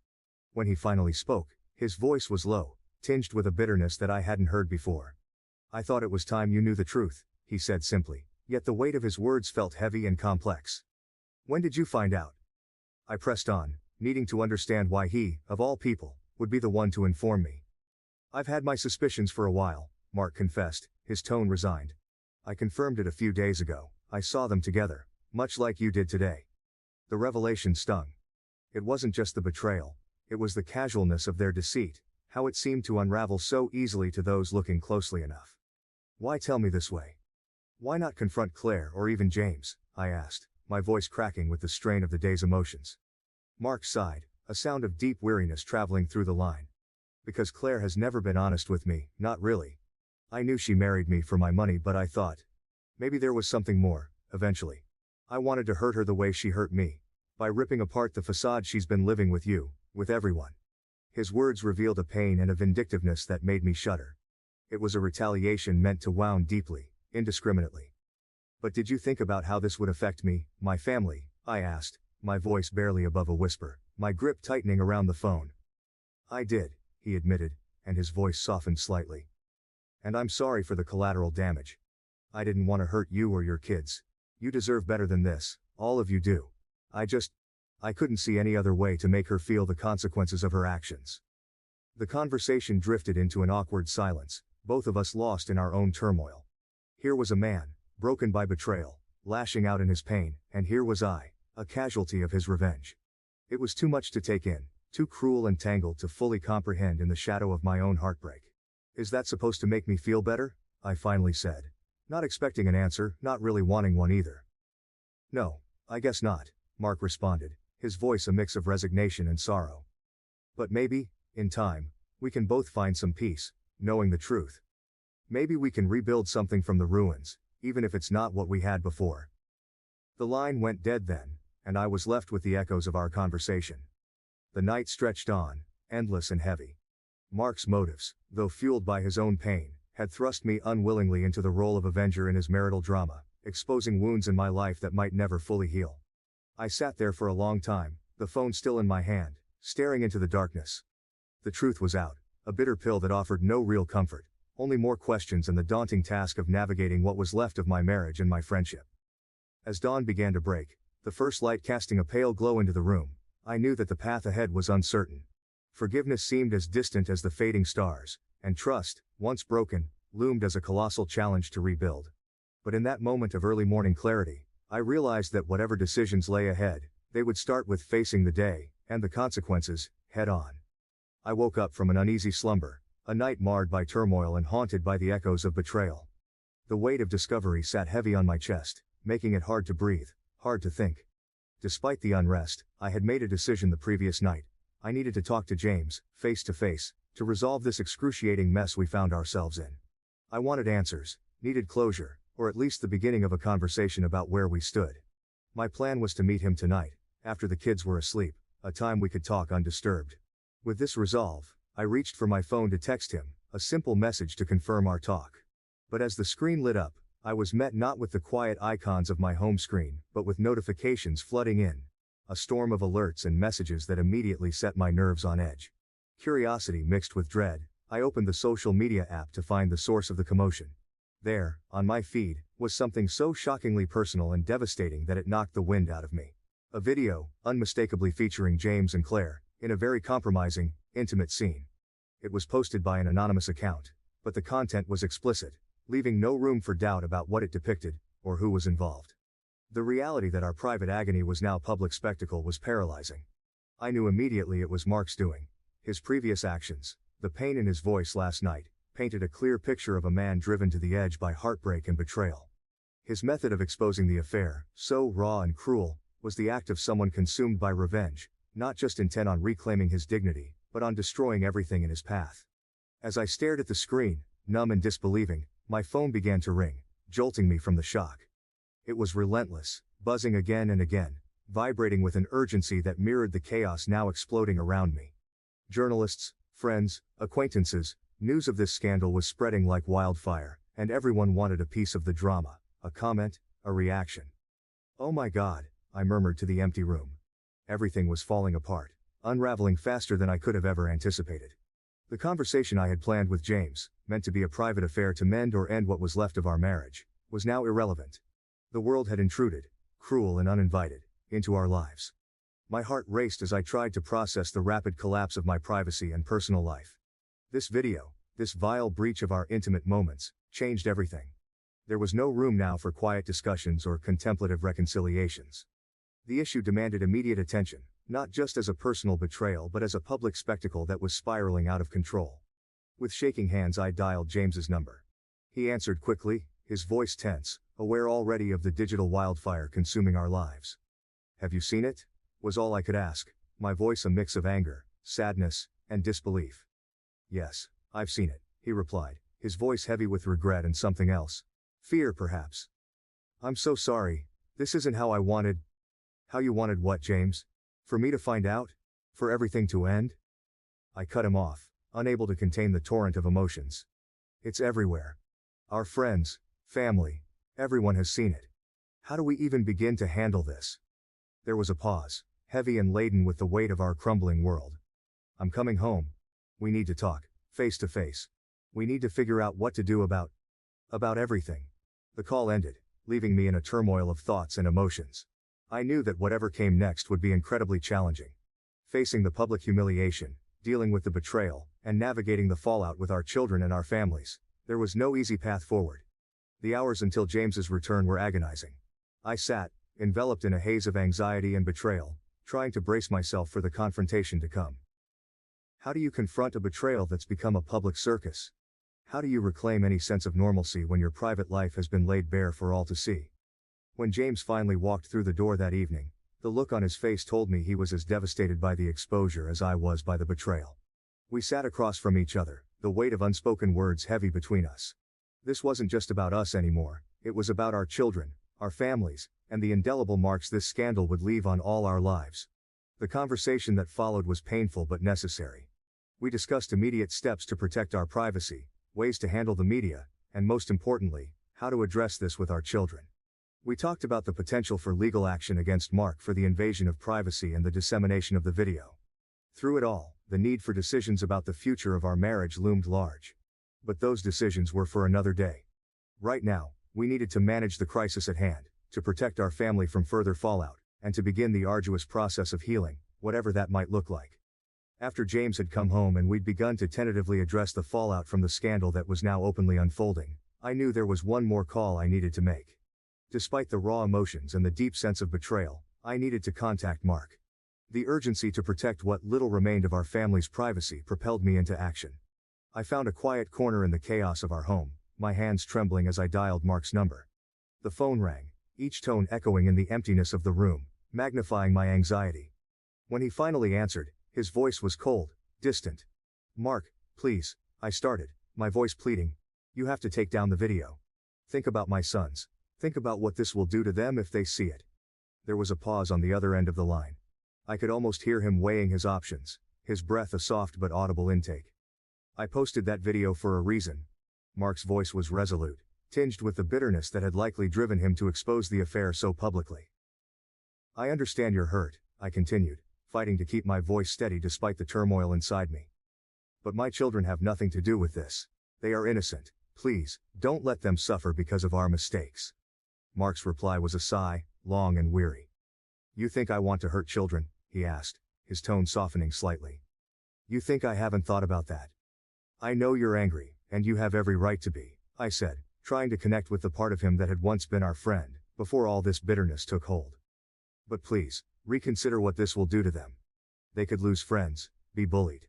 When he finally spoke, his voice was low, tinged with a bitterness that I hadn't heard before. "I thought it was time you knew the truth," he said simply, yet the weight of his words felt heavy and complex. "When did you find out?" I pressed on, needing to understand why he, of all people, would be the one to inform me. "I've had my suspicions for a while," Mark confessed, his tone resigned. "I confirmed it a few days ago. I saw them together, much like you did today." The revelation stung. It wasn't just the betrayal, it was the casualness of their deceit, how it seemed to unravel so easily to those looking closely enough. "Why tell me this way? Why not confront Claire or even James?" I asked, my voice cracking with the strain of the day's emotions. Mark sighed, a sound of deep weariness traveling through the line. "Because Claire has never been honest with me, not really. I knew she married me for my money, but I thought maybe there was something more, eventually. I wanted to hurt her the way she hurt me, by ripping apart the facade she's been living with you, with everyone." His words revealed a pain and a vindictiveness that made me shudder. It was a retaliation meant to wound deeply, indiscriminately. "But did you think about how this would affect me, my family?" I asked, my voice barely above a whisper, my grip tightening around the phone. "I did," he admitted, and his voice softened slightly. "And I'm sorry for the collateral damage. I didn't want to hurt you or your kids. You deserve better than this, all of you do. I couldn't see any other way to make her feel the consequences of her actions." The conversation drifted into an awkward silence, both of us lost in our own turmoil. Here was a man, broken by betrayal, lashing out in his pain, and here was I, a casualty of his revenge. It was too much to take in, too cruel and tangled to fully comprehend in the shadow of my own heartbreak. "Is that supposed to make me feel better?" I finally said. Not expecting an answer, not really wanting one either. "No, I guess not," Mark responded, his voice a mix of resignation and sorrow. "But maybe, in time, we can both find some peace, knowing the truth. Maybe we can rebuild something from the ruins, even if it's not what we had before." The line went dead then, and I was left with the echoes of our conversation. The night stretched on, endless and heavy. Mark's motives, though fueled by his own pain, had thrust me unwillingly into the role of avenger in his marital drama, exposing wounds in my life that might never fully heal. I sat there for a long time, the phone still in my hand, staring into the darkness. The truth was out, a bitter pill that offered no real comfort, only more questions and the daunting task of navigating what was left of my marriage and my friendship. As dawn began to break, the first light casting a pale glow into the room, I knew that the path ahead was uncertain. Forgiveness seemed as distant as the fading stars, and trust, once broken, loomed as a colossal challenge to rebuild. But in that moment of early morning clarity, I realized that whatever decisions lay ahead, they would start with facing the day, and the consequences, head on. I woke up from an uneasy slumber, a night marred by turmoil and haunted by the echoes of betrayal. The weight of discovery sat heavy on my chest, making it hard to breathe, hard to think. Despite the unrest, I had made a decision the previous night. I needed to talk to James, face to face, to resolve this excruciating mess we found ourselves in. I wanted answers, needed closure, or at least the beginning of a conversation about where we stood. My plan was to meet him tonight, after the kids were asleep, a time we could talk undisturbed. With this resolve, I reached for my phone to text him, a simple message to confirm our talk. But as the screen lit up, I was met not with the quiet icons of my home screen, but with notifications flooding in. A storm of alerts and messages that immediately set my nerves on edge. Curiosity mixed with dread, I opened the social media app to find the source of the commotion. There, on my feed, was something so shockingly personal and devastating that it knocked the wind out of me. A video, unmistakably featuring James and Claire, in a very compromising, intimate scene. It was posted by an anonymous account, but the content was explicit, leaving no room for doubt about what it depicted, or who was involved. The reality that our private agony was now public spectacle was paralyzing. I knew immediately it was Mark's doing. His previous actions, the pain in his voice last night, painted a clear picture of a man driven to the edge by heartbreak and betrayal. His method of exposing the affair, so raw and cruel, was the act of someone consumed by revenge, not just intent on reclaiming his dignity, but on destroying everything in his path. As I stared at the screen, numb and disbelieving, my phone began to ring, jolting me from the shock. It was relentless, buzzing again and again, vibrating with an urgency that mirrored the chaos now exploding around me. Journalists, friends, acquaintances, news of this scandal was spreading like wildfire, and everyone wanted a piece of the drama, a comment, a reaction. "Oh my God," I murmured to the empty room. Everything was falling apart, unraveling faster than I could have ever anticipated. The conversation I had planned with James, meant to be a private affair to mend or end what was left of our marriage, was now irrelevant. The world had intruded, cruel and uninvited, into our lives. My heart raced as I tried to process the rapid collapse of my privacy and personal life. This video, this vile breach of our intimate moments, changed everything. There was no room now for quiet discussions or contemplative reconciliations. The issue demanded immediate attention, not just as a personal betrayal but as a public spectacle that was spiraling out of control. With shaking hands I dialed James's number. He answered quickly, his voice tense, aware already of the digital wildfire consuming our lives. "Have you seen it?" was all I could ask, my voice a mix of anger, sadness, and disbelief. "Yes, I've seen it," he replied, his voice heavy with regret and something else. Fear, perhaps. "I'm so sorry, this isn't how I wanted." "How you wanted what, James? For me to find out? For everything to end?" I cut him off, unable to contain the torrent of emotions. "It's everywhere. Our friends, family, everyone has seen it. How do we even begin to handle this?" There was a pause, heavy and laden with the weight of our crumbling world. "I'm coming home. We need to talk, face to face. We need to figure out what to do about everything." The call ended, leaving me in a turmoil of thoughts and emotions. I knew that whatever came next would be incredibly challenging. Facing the public humiliation, dealing with the betrayal, and navigating the fallout with our children and our families, there was no easy path forward. The hours until James's return were agonizing. I sat, enveloped in a haze of anxiety and betrayal, trying to brace myself for the confrontation to come. How do you confront a betrayal that's become a public circus? How do you reclaim any sense of normalcy when your private life has been laid bare for all to see? When James finally walked through the door that evening, the look on his face told me he was as devastated by the exposure as I was by the betrayal. We sat across from each other, the weight of unspoken words heavy between us. This wasn't just about us anymore, it was about our children, our families, and the indelible marks this scandal would leave on all our lives. The conversation that followed was painful but necessary. We discussed immediate steps to protect our privacy, ways to handle the media, and most importantly, how to address this with our children. We talked about the potential for legal action against Mark for the invasion of privacy and the dissemination of the video. Through it all, the need for decisions about the future of our marriage loomed large. But those decisions were for another day. Right now, we needed to manage the crisis at hand, to protect our family from further fallout, and to begin the arduous process of healing, whatever that might look like. After James had come home and we'd begun to tentatively address the fallout from the scandal that was now openly unfolding, I knew there was one more call I needed to make. Despite the raw emotions and the deep sense of betrayal, I needed to contact Mark. The urgency to protect what little remained of our family's privacy propelled me into action. I found a quiet corner in the chaos of our home, my hands trembling as I dialed Mark's number. The phone rang, each tone echoing in the emptiness of the room, magnifying my anxiety. When he finally answered, his voice was cold, distant. "Mark, please," I started, my voice pleading. "You have to take down the video. Think about my sons. Think about what this will do to them if they see it." There was a pause on the other end of the line. I could almost hear him weighing his options, his breath a soft but audible intake. "I posted that video for a reason." Mark's voice was resolute, tinged with the bitterness that had likely driven him to expose the affair so publicly. "I understand you're hurt," I continued, fighting to keep my voice steady despite the turmoil inside me. "But my children have nothing to do with this. They are innocent. Please, don't let them suffer because of our mistakes." Mark's reply was a sigh, long and weary. "You think I want to hurt children?" he asked, his tone softening slightly. "You think I haven't thought about that?" "I know you're angry, and you have every right to be," I said, trying to connect with the part of him that had once been our friend, before all this bitterness took hold. "But please, reconsider what this will do to them. They could lose friends, be bullied.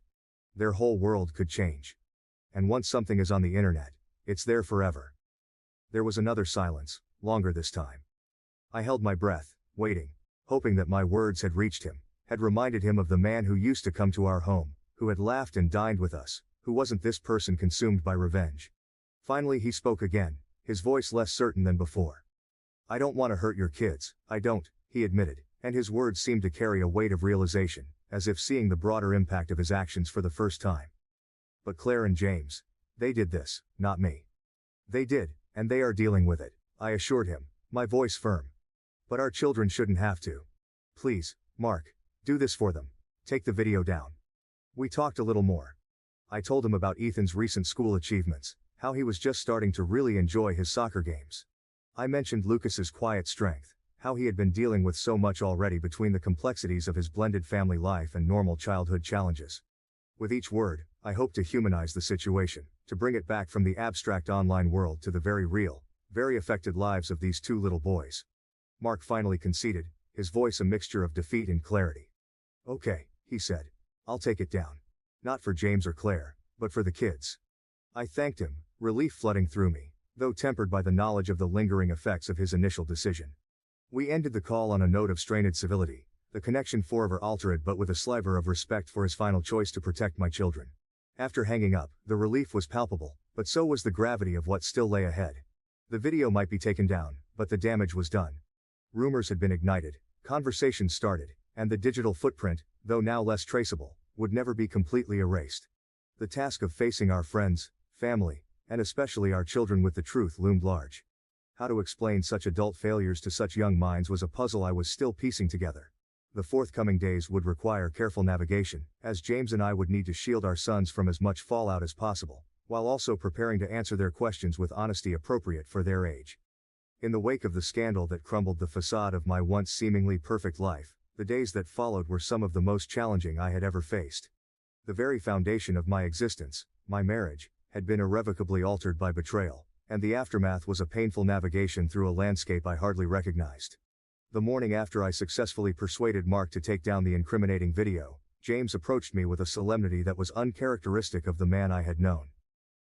Their whole world could change. And once something is on the internet, it's there forever." There was another silence, longer this time. I held my breath, waiting, hoping that my words had reached him, had reminded him of the man who used to come to our home, who had laughed and dined with us, who wasn't this person consumed by revenge. Finally he spoke again, his voice less certain than before. "I don't want to hurt your kids, I don't," he admitted, and his words seemed to carry a weight of realization, as if seeing the broader impact of his actions for the first time. "But Claire and James, they did this, not me. They did, and they are dealing with it," I assured him, my voice firm. "But our children shouldn't have to. Please, Mark, do this for them. Take the video down." We talked a little more. I told him about Ethan's recent school achievements, how he was just starting to really enjoy his soccer games. I mentioned Lucas's quiet strength, how he had been dealing with so much already between the complexities of his blended family life and normal childhood challenges. With each word, I hoped to humanize the situation, to bring it back from the abstract online world to the very real, very affected lives of these two little boys. Mark finally conceded, his voice a mixture of defeat and clarity. "Okay," he said. "I'll take it down. Not for James or Claire, but for the kids." I thanked him, relief flooding through me, though tempered by the knowledge of the lingering effects of his initial decision. We ended the call on a note of strained civility, the connection forever altered but with a sliver of respect for his final choice to protect my children. After hanging up, the relief was palpable, but so was the gravity of what still lay ahead. The video might be taken down, but the damage was done. Rumors had been ignited, conversations started, and the digital footprint, though now less traceable, would never be completely erased. The task of facing our friends, family, and especially our children with the truth loomed large. How to explain such adult failures to such young minds was a puzzle I was still piecing together. The forthcoming days would require careful navigation, as James and I would need to shield our sons from as much fallout as possible, while also preparing to answer their questions with honesty appropriate for their age. In the wake of the scandal that crumbled the facade of my once seemingly perfect life, the days that followed were some of the most challenging I had ever faced. The very foundation of my existence, my marriage, had been irrevocably altered by betrayal, and the aftermath was a painful navigation through a landscape I hardly recognized. The morning after I successfully persuaded Mark to take down the incriminating video, James approached me with a solemnity that was uncharacteristic of the man I had known.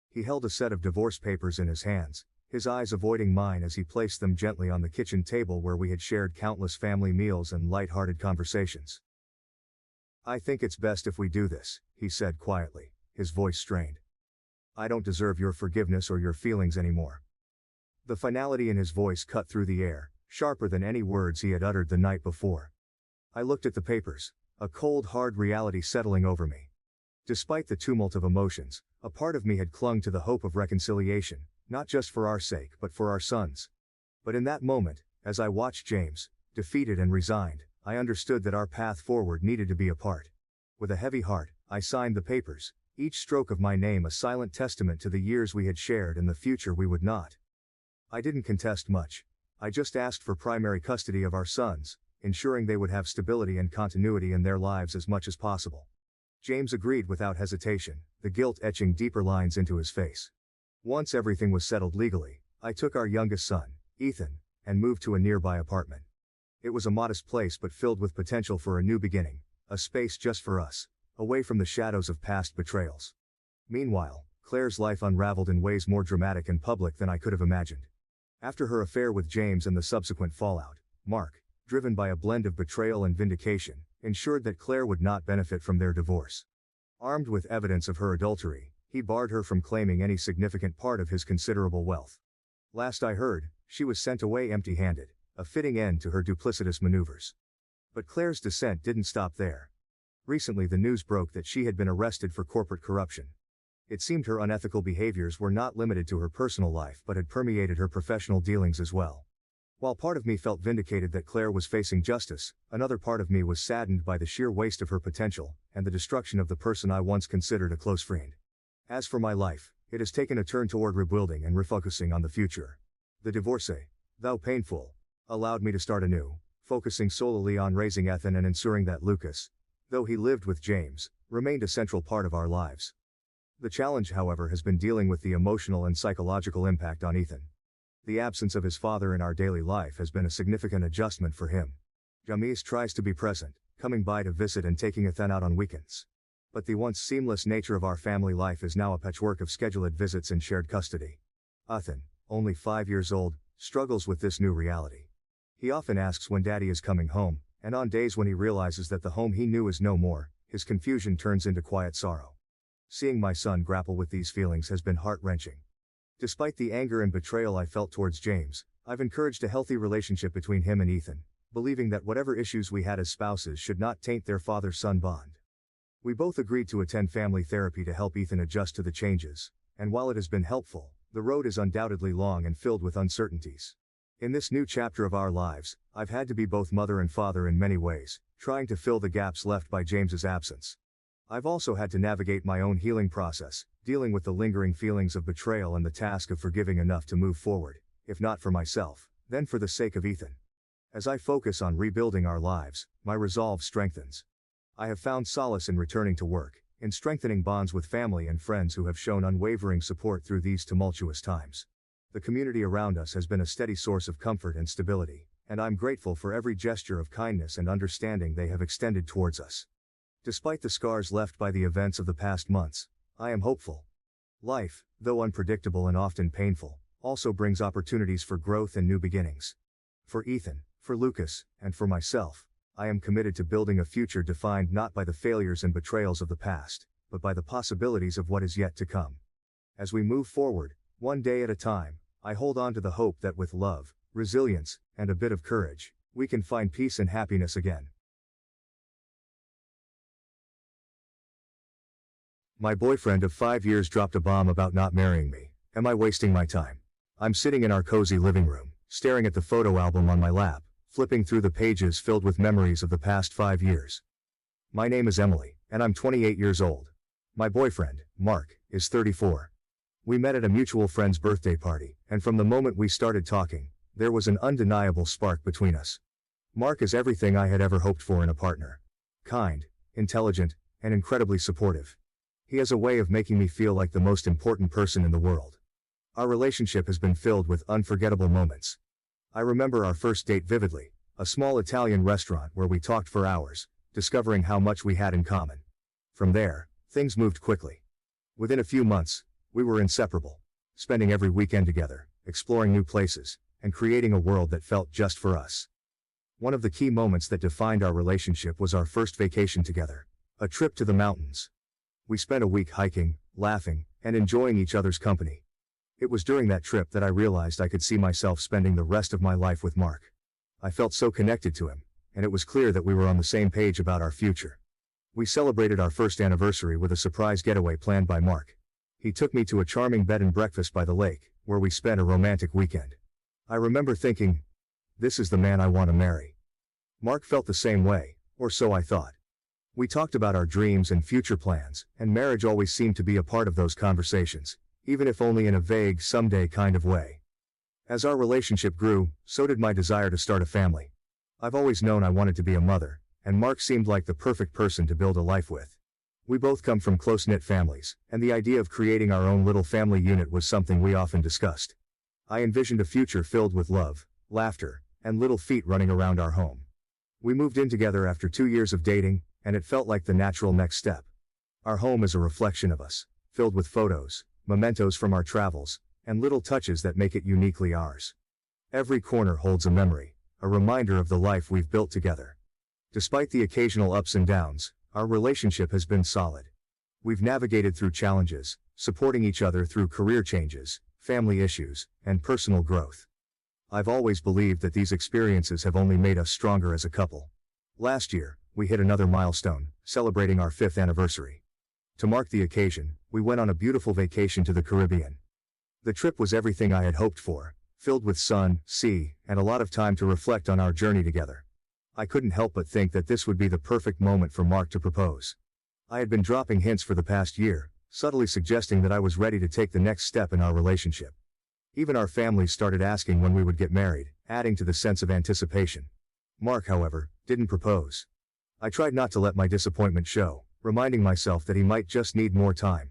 He held a set of divorce papers in his hands, his eyes avoiding mine as he placed them gently on the kitchen table where we had shared countless family meals and light-hearted conversations. "I think it's best if we do this," he said quietly, his voice strained. "I don't deserve your forgiveness or your feelings anymore." The finality in his voice cut through the air, sharper than any words he had uttered the night before. I looked at the papers, a cold hard reality settling over me. Despite the tumult of emotions, a part of me had clung to the hope of reconciliation, not just for our sake but for our sons. But in that moment, as I watched James, defeated and resigned, I understood that our path forward needed to be apart. With a heavy heart, I signed the papers, each stroke of my name a silent testament to the years we had shared and the future we would not. I didn't contest much. I just asked for primary custody of our sons, ensuring they would have stability and continuity in their lives as much as possible. James agreed without hesitation, the guilt etching deeper lines into his face. Once everything was settled legally, I took our youngest son, Ethan, and moved to a nearby apartment. It was a modest place but filled with potential for a new beginning, a space just for us, away from the shadows of past betrayals. Meanwhile, Claire's life unraveled in ways more dramatic and public than I could have imagined. After her affair with James and the subsequent fallout, Mark, driven by a blend of betrayal and vindication, ensured that Claire would not benefit from their divorce. Armed with evidence of her adultery, he barred her from claiming any significant part of his considerable wealth. Last I heard, she was sent away empty-handed, a fitting end to her duplicitous maneuvers. But Claire's descent didn't stop there. Recently the news broke that she had been arrested for corporate corruption. It seemed her unethical behaviors were not limited to her personal life but had permeated her professional dealings as well. While part of me felt vindicated that Claire was facing justice, another part of me was saddened by the sheer waste of her potential, and the destruction of the person I once considered a close friend. As for my life, it has taken a turn toward rebuilding and refocusing on the future. The divorce, though painful, allowed me to start anew, focusing solely on raising Ethan and ensuring that Lucas, though he lived with James, remained a central part of our lives. The challenge, however, has been dealing with the emotional and psychological impact on Ethan. The absence of his father in our daily life has been a significant adjustment for him. James tries to be present, coming by to visit and taking Ethan out on weekends. But the once seamless nature of our family life is now a patchwork of scheduled visits and shared custody. Ethan, only 5 years old, struggles with this new reality. He often asks when Daddy is coming home, and on days when he realizes that the home he knew is no more, his confusion turns into quiet sorrow. Seeing my son grapple with these feelings has been heart-wrenching. Despite the anger and betrayal I felt towards James, I've encouraged a healthy relationship between him and Ethan, believing that whatever issues we had as spouses should not taint their father-son bond. We both agreed to attend family therapy to help Ethan adjust to the changes, and while it has been helpful, the road is undoubtedly long and filled with uncertainties. In this new chapter of our lives, I've had to be both mother and father in many ways, trying to fill the gaps left by James's absence. I've also had to navigate my own healing process, dealing with the lingering feelings of betrayal and the task of forgiving enough to move forward, if not for myself, then for the sake of Ethan. As I focus on rebuilding our lives, my resolve strengthens. I have found solace in returning to work, in strengthening bonds with family and friends who have shown unwavering support through these tumultuous times. The community around us has been a steady source of comfort and stability, and I'm grateful for every gesture of kindness and understanding they have extended towards us. Despite the scars left by the events of the past months, I am hopeful. Life, though unpredictable and often painful, also brings opportunities for growth and new beginnings. For Ethan, for Lucas, and for myself, I am committed to building a future defined not by the failures and betrayals of the past, but by the possibilities of what is yet to come. As we move forward, one day at a time, I hold on to the hope that with love, resilience, and a bit of courage, we can find peace and happiness again. My boyfriend of 5 years dropped a bomb about not marrying me. Am I wasting my time? I'm sitting in our cozy living room, staring at the photo album on my lap, flipping through the pages filled with memories of the past 5 years. My name is Emily, and I'm 28 years old. My boyfriend, Mark, is 34. We met at a mutual friend's birthday party, and from the moment we started talking, there was an undeniable spark between us. Mark is everything I had ever hoped for in a partner. Kind, intelligent, and incredibly supportive. He has a way of making me feel like the most important person in the world. Our relationship has been filled with unforgettable moments. I remember our first date vividly, a small Italian restaurant where we talked for hours, discovering how much we had in common. From there, things moved quickly. Within a few months, we were inseparable, spending every weekend together, exploring new places, and creating a world that felt just for us. One of the key moments that defined our relationship was our first vacation together, a trip to the mountains. We spent a week hiking, laughing, and enjoying each other's company. It was during that trip that I realized I could see myself spending the rest of my life with Mark. I felt so connected to him, and it was clear that we were on the same page about our future. We celebrated our first anniversary with a surprise getaway planned by Mark. He took me to a charming bed and breakfast by the lake, where we spent a romantic weekend. I remember thinking, this is the man I want to marry. Mark felt the same way, or so I thought. We talked about our dreams and future plans, and marriage always seemed to be a part of those conversations, even if only in a vague, someday kind of way. As our relationship grew, so did my desire to start a family. I've always known I wanted to be a mother, and Mark seemed like the perfect person to build a life with. We both come from close-knit families, and the idea of creating our own little family unit was something we often discussed. I envisioned a future filled with love, laughter, and little feet running around our home. We moved in together after 2 years of dating, and it felt like the natural next step. Our home is a reflection of us, filled with photos, mementos from our travels, and little touches that make it uniquely ours. Every corner holds a memory, a reminder of the life we've built together. Despite the occasional ups and downs, our relationship has been solid. We've navigated through challenges, supporting each other through career changes, family issues, and personal growth. I've always believed that these experiences have only made us stronger as a couple. Last year, we hit another milestone, celebrating our 5th anniversary. To mark the occasion, we went on a beautiful vacation to the Caribbean. The trip was everything I had hoped for, filled with sun, sea, and a lot of time to reflect on our journey together. I couldn't help but think that this would be the perfect moment for Mark to propose. I had been dropping hints for the past year, subtly suggesting that I was ready to take the next step in our relationship. Even our families started asking when we would get married, adding to the sense of anticipation. Mark, however, didn't propose. I tried not to let my disappointment show, reminding myself that he might just need more time.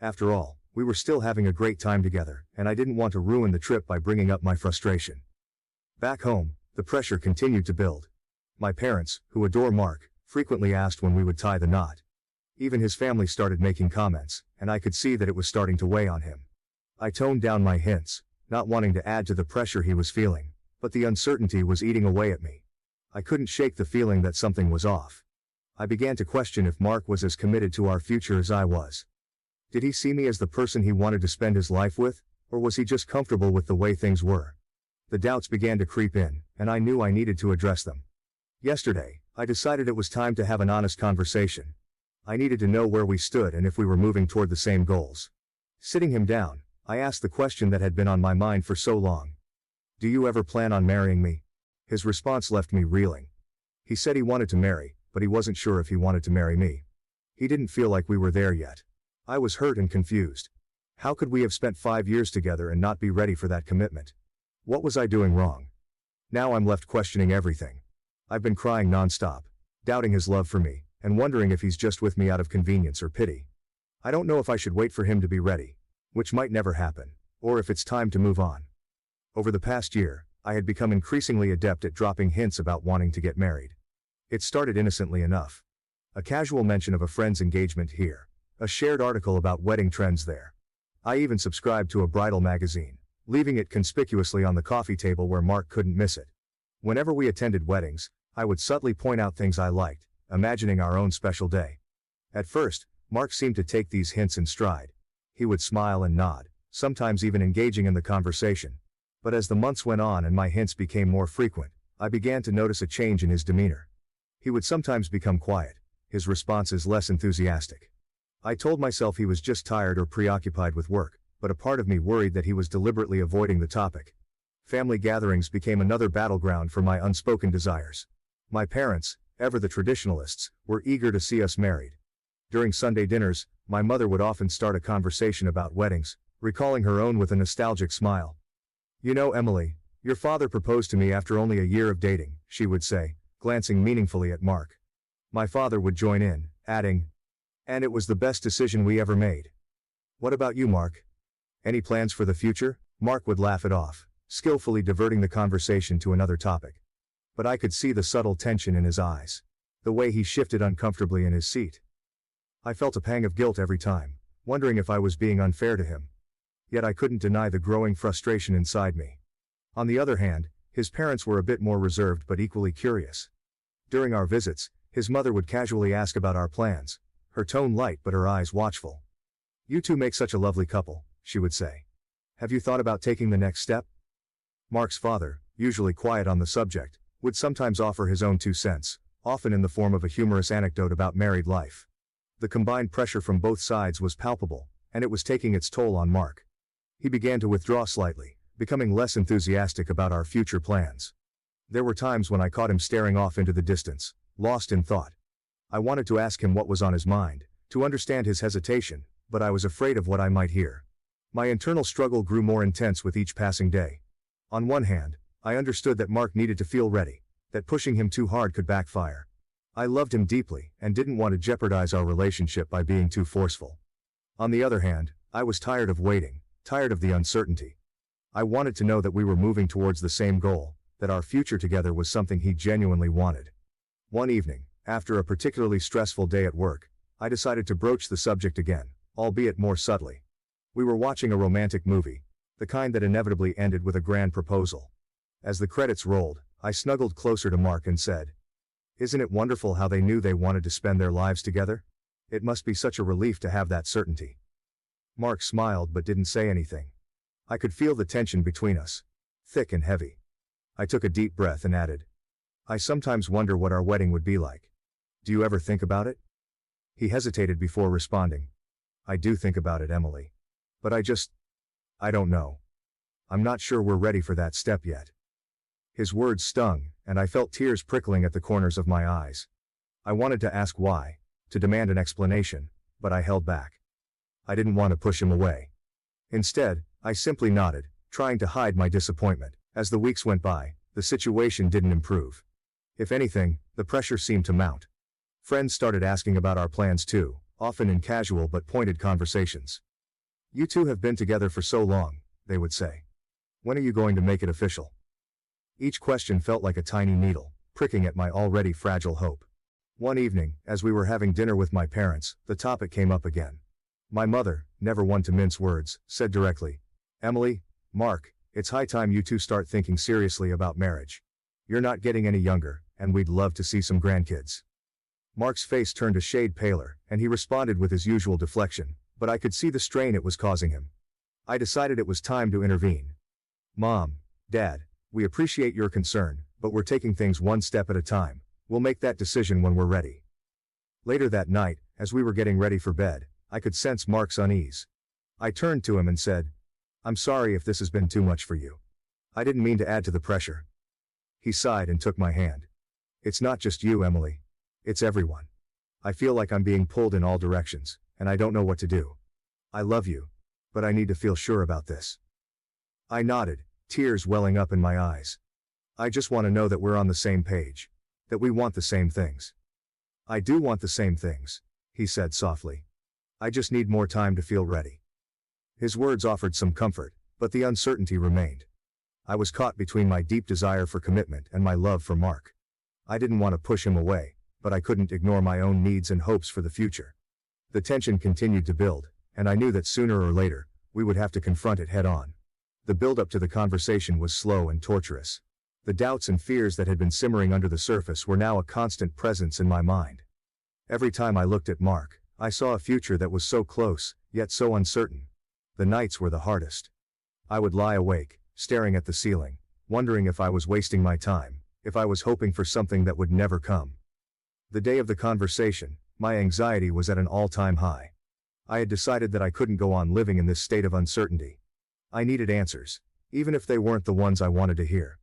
After all, we were still having a great time together, and I didn't want to ruin the trip by bringing up my frustration. Back home, the pressure continued to build. My parents, who adore Mark, frequently asked when we would tie the knot. Even his family started making comments, and I could see that it was starting to weigh on him. I toned down my hints, not wanting to add to the pressure he was feeling, but the uncertainty was eating away at me. I couldn't shake the feeling that something was off. I began to question if Mark was as committed to our future as I was. Did he see me as the person he wanted to spend his life with, or was he just comfortable with the way things were? The doubts began to creep in, and I knew I needed to address them. Yesterday, I decided it was time to have an honest conversation. I needed to know where we stood and if we were moving toward the same goals. Sitting him down, I asked the question that had been on my mind for so long. Do you ever plan on marrying me? His response left me reeling. He said he wanted to marry, but he wasn't sure if he wanted to marry me. He didn't feel like we were there yet. I was hurt and confused. How could we have spent 5 years together and not be ready for that commitment? What was I doing wrong? Now I'm left questioning everything. I've been crying nonstop, doubting his love for me, and wondering if he's just with me out of convenience or pity. I don't know if I should wait for him to be ready, which might never happen, or if it's time to move on. Over the past year, I had become increasingly adept at dropping hints about wanting to get married. It started innocently enough. A casual mention of a friend's engagement here, a shared article about wedding trends there. I even subscribed to a bridal magazine, leaving it conspicuously on the coffee table where Mark couldn't miss it. Whenever we attended weddings, I would subtly point out things I liked, imagining our own special day. At first, Mark seemed to take these hints in stride. He would smile and nod, sometimes even engaging in the conversation. But as the months went on and my hints became more frequent, I began to notice a change in his demeanor. He would sometimes become quiet, his responses less enthusiastic. I told myself he was just tired or preoccupied with work, but a part of me worried that he was deliberately avoiding the topic. Family gatherings became another battleground for my unspoken desires. My parents, ever the traditionalists, were eager to see us married. During Sunday dinners, my mother would often start a conversation about weddings, recalling her own with a nostalgic smile. You know, Emily, your father proposed to me after only a year of dating, she would say, glancing meaningfully at Mark. My father would join in, adding, and it was the best decision we ever made. What about you, Mark? Any plans for the future? Mark would laugh it off, skillfully diverting the conversation to another topic. But I could see the subtle tension in his eyes, the way he shifted uncomfortably in his seat. I felt a pang of guilt every time, wondering if I was being unfair to him. Yet I couldn't deny the growing frustration inside me. On the other hand, his parents were a bit more reserved but equally curious. During our visits, his mother would casually ask about our plans, her tone light but her eyes watchful. You two make such a lovely couple, she would say. Have you thought about taking the next step? Mark's father, usually quiet on the subject, would sometimes offer his own 2 cents, often in the form of a humorous anecdote about married life. The combined pressure from both sides was palpable, and it was taking its toll on Mark. He began to withdraw slightly, becoming less enthusiastic about our future plans. There were times when I caught him staring off into the distance, lost in thought. I wanted to ask him what was on his mind, to understand his hesitation, but I was afraid of what I might hear. My internal struggle grew more intense with each passing day. On one hand, I understood that Mark needed to feel ready, that pushing him too hard could backfire. I loved him deeply and didn't want to jeopardize our relationship by being too forceful. On the other hand, I was tired of waiting, tired of the uncertainty. I wanted to know that we were moving towards the same goal, that our future together was something he genuinely wanted. One evening, after a particularly stressful day at work, I decided to broach the subject again, albeit more subtly. We were watching a romantic movie, the kind that inevitably ended with a grand proposal. As the credits rolled, I snuggled closer to Mark and said, "Isn't it wonderful how they knew they wanted to spend their lives together? It must be such a relief to have that certainty." Mark smiled but didn't say anything. I could feel the tension between us, thick and heavy. I took a deep breath and added, "I sometimes wonder what our wedding would be like. Do you ever think about it?" He hesitated before responding. "I do think about it, Emily. But I don't know. I'm not sure we're ready for that step yet." His words stung, and I felt tears prickling at the corners of my eyes. I wanted to ask why, to demand an explanation, but I held back. I didn't want to push him away. Instead, I simply nodded, trying to hide my disappointment. As the weeks went by, the situation didn't improve. If anything, the pressure seemed to mount. Friends started asking about our plans too, often in casual but pointed conversations. "You two have been together for so long," they would say. "When are you going to make it official?" Each question felt like a tiny needle, pricking at my already fragile hope. One evening, as we were having dinner with my parents, the topic came up again. My mother, never one to mince words, said directly, "Emily, Mark, it's high time you two start thinking seriously about marriage. You're not getting any younger, and we'd love to see some grandkids." Mark's face turned a shade paler, and he responded with his usual deflection, but I could see the strain it was causing him. I decided it was time to intervene. "Mom, Dad, we appreciate your concern, but we're taking things one step at a time. We'll make that decision when we're ready." Later that night, as we were getting ready for bed, I could sense Mark's unease. I turned to him and said, "I'm sorry if this has been too much for you. I didn't mean to add to the pressure." He sighed and took my hand. "It's not just you, Emily. It's everyone. I feel like I'm being pulled in all directions, and I don't know what to do. I love you, but I need to feel sure about this." I nodded, tears welling up in my eyes. "I just want to know that we're on the same page, that we want the same things." "I do want the same things," he said softly. "I just need more time to feel ready." His words offered some comfort, but the uncertainty remained. I was caught between my deep desire for commitment and my love for Mark. I didn't want to push him away, but I couldn't ignore my own needs and hopes for the future. The tension continued to build, and I knew that sooner or later, we would have to confront it head-on. The build-up to the conversation was slow and torturous. The doubts and fears that had been simmering under the surface were now a constant presence in my mind. Every time I looked at Mark, I saw a future that was so close, yet so uncertain. The nights were the hardest. I would lie awake, staring at the ceiling, wondering if I was wasting my time, if I was hoping for something that would never come. The day of the conversation, my anxiety was at an all-time high. I had decided that I couldn't go on living in this state of uncertainty. I needed answers, even if they weren't the ones I wanted to hear.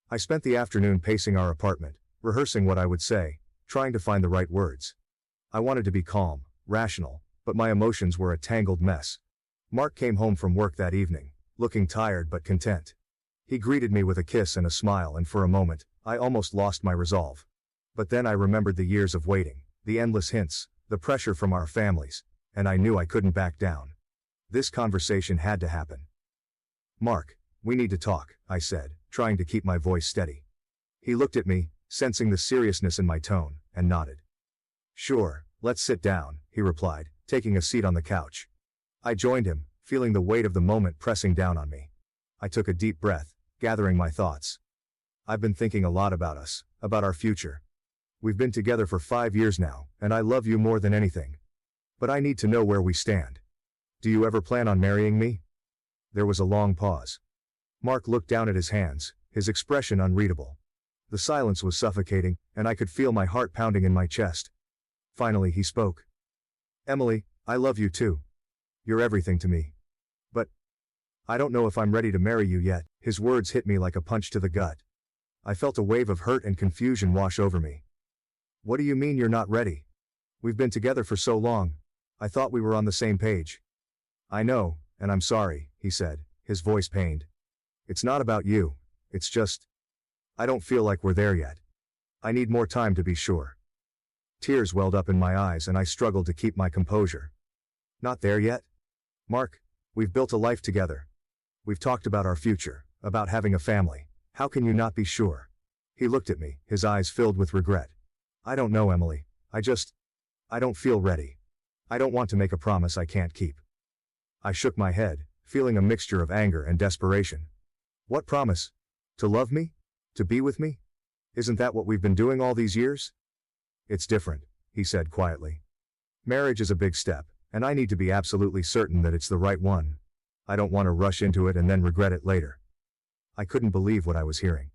I spent the afternoon pacing our apartment, rehearsing what I would say, trying to find the right words. I wanted to be calm, rational, but my emotions were a tangled mess. Mark came home from work that evening, looking tired but content. He greeted me with a kiss and a smile, and for a moment, I almost lost my resolve. But then I remembered the years of waiting, the endless hints, the pressure from our families, and I knew I couldn't back down. This conversation had to happen. "Mark, we need to talk," I said, trying to keep my voice steady. He looked at me, sensing the seriousness in my tone, and nodded. "Sure, let's sit down," he replied, taking a seat on the couch. I joined him, feeling the weight of the moment pressing down on me. I took a deep breath, gathering my thoughts. "I've been thinking a lot about us, about our future. We've been together for 5 years now, and I love you more than anything. But I need to know where we stand. Do you ever plan on marrying me?" There was a long pause. Mark looked down at his hands, his expression unreadable. The silence was suffocating, and I could feel my heart pounding in my chest. Finally he spoke. Emily, I love you too. You're everything to me. But I don't know if I'm ready to marry you yet. His words hit me like a punch to the gut. I felt a wave of hurt and confusion wash over me. What do you mean you're not ready? We've been together for so long. I thought we were on the same page. I know, and I'm sorry, he said, his voice pained. It's not about you. It's just, I don't feel like we're there yet. I need more time to be sure. Tears welled up in my eyes and I struggled to keep my composure. Not there yet? Mark, we've built a life together. We've talked about our future, about having a family. How can you not be sure? He looked at me, his eyes filled with regret. I don't know, Emily. I don't feel ready. I don't want to make a promise I can't keep. I shook my head, feeling a mixture of anger and desperation. What promise? To love me? To be with me? Isn't that what we've been doing all these years? It's different, he said quietly. Marriage is a big step, and I need to be absolutely certain that it's the right one. I don't want to rush into it and then regret it later. I couldn't believe what I was hearing.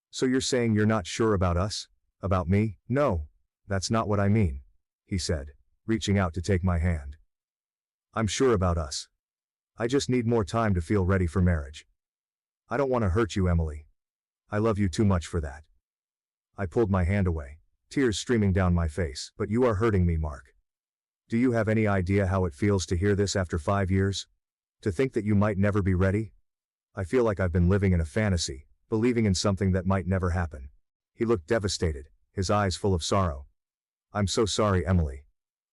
So you're saying you're not sure about us? About me? No, that's not what I mean, he said, reaching out to take my hand. I'm sure about us. I just need more time to feel ready for marriage. I don't want to hurt you, Emily. I love you too much for that. I pulled my hand away, tears streaming down my face. But you are hurting me, Mark. Do you have any idea how it feels to hear this after 5 years? To think that you might never be ready? I feel like I've been living in a fantasy, believing in something that might never happen. He looked devastated, his eyes full of sorrow. I'm so sorry, Emily.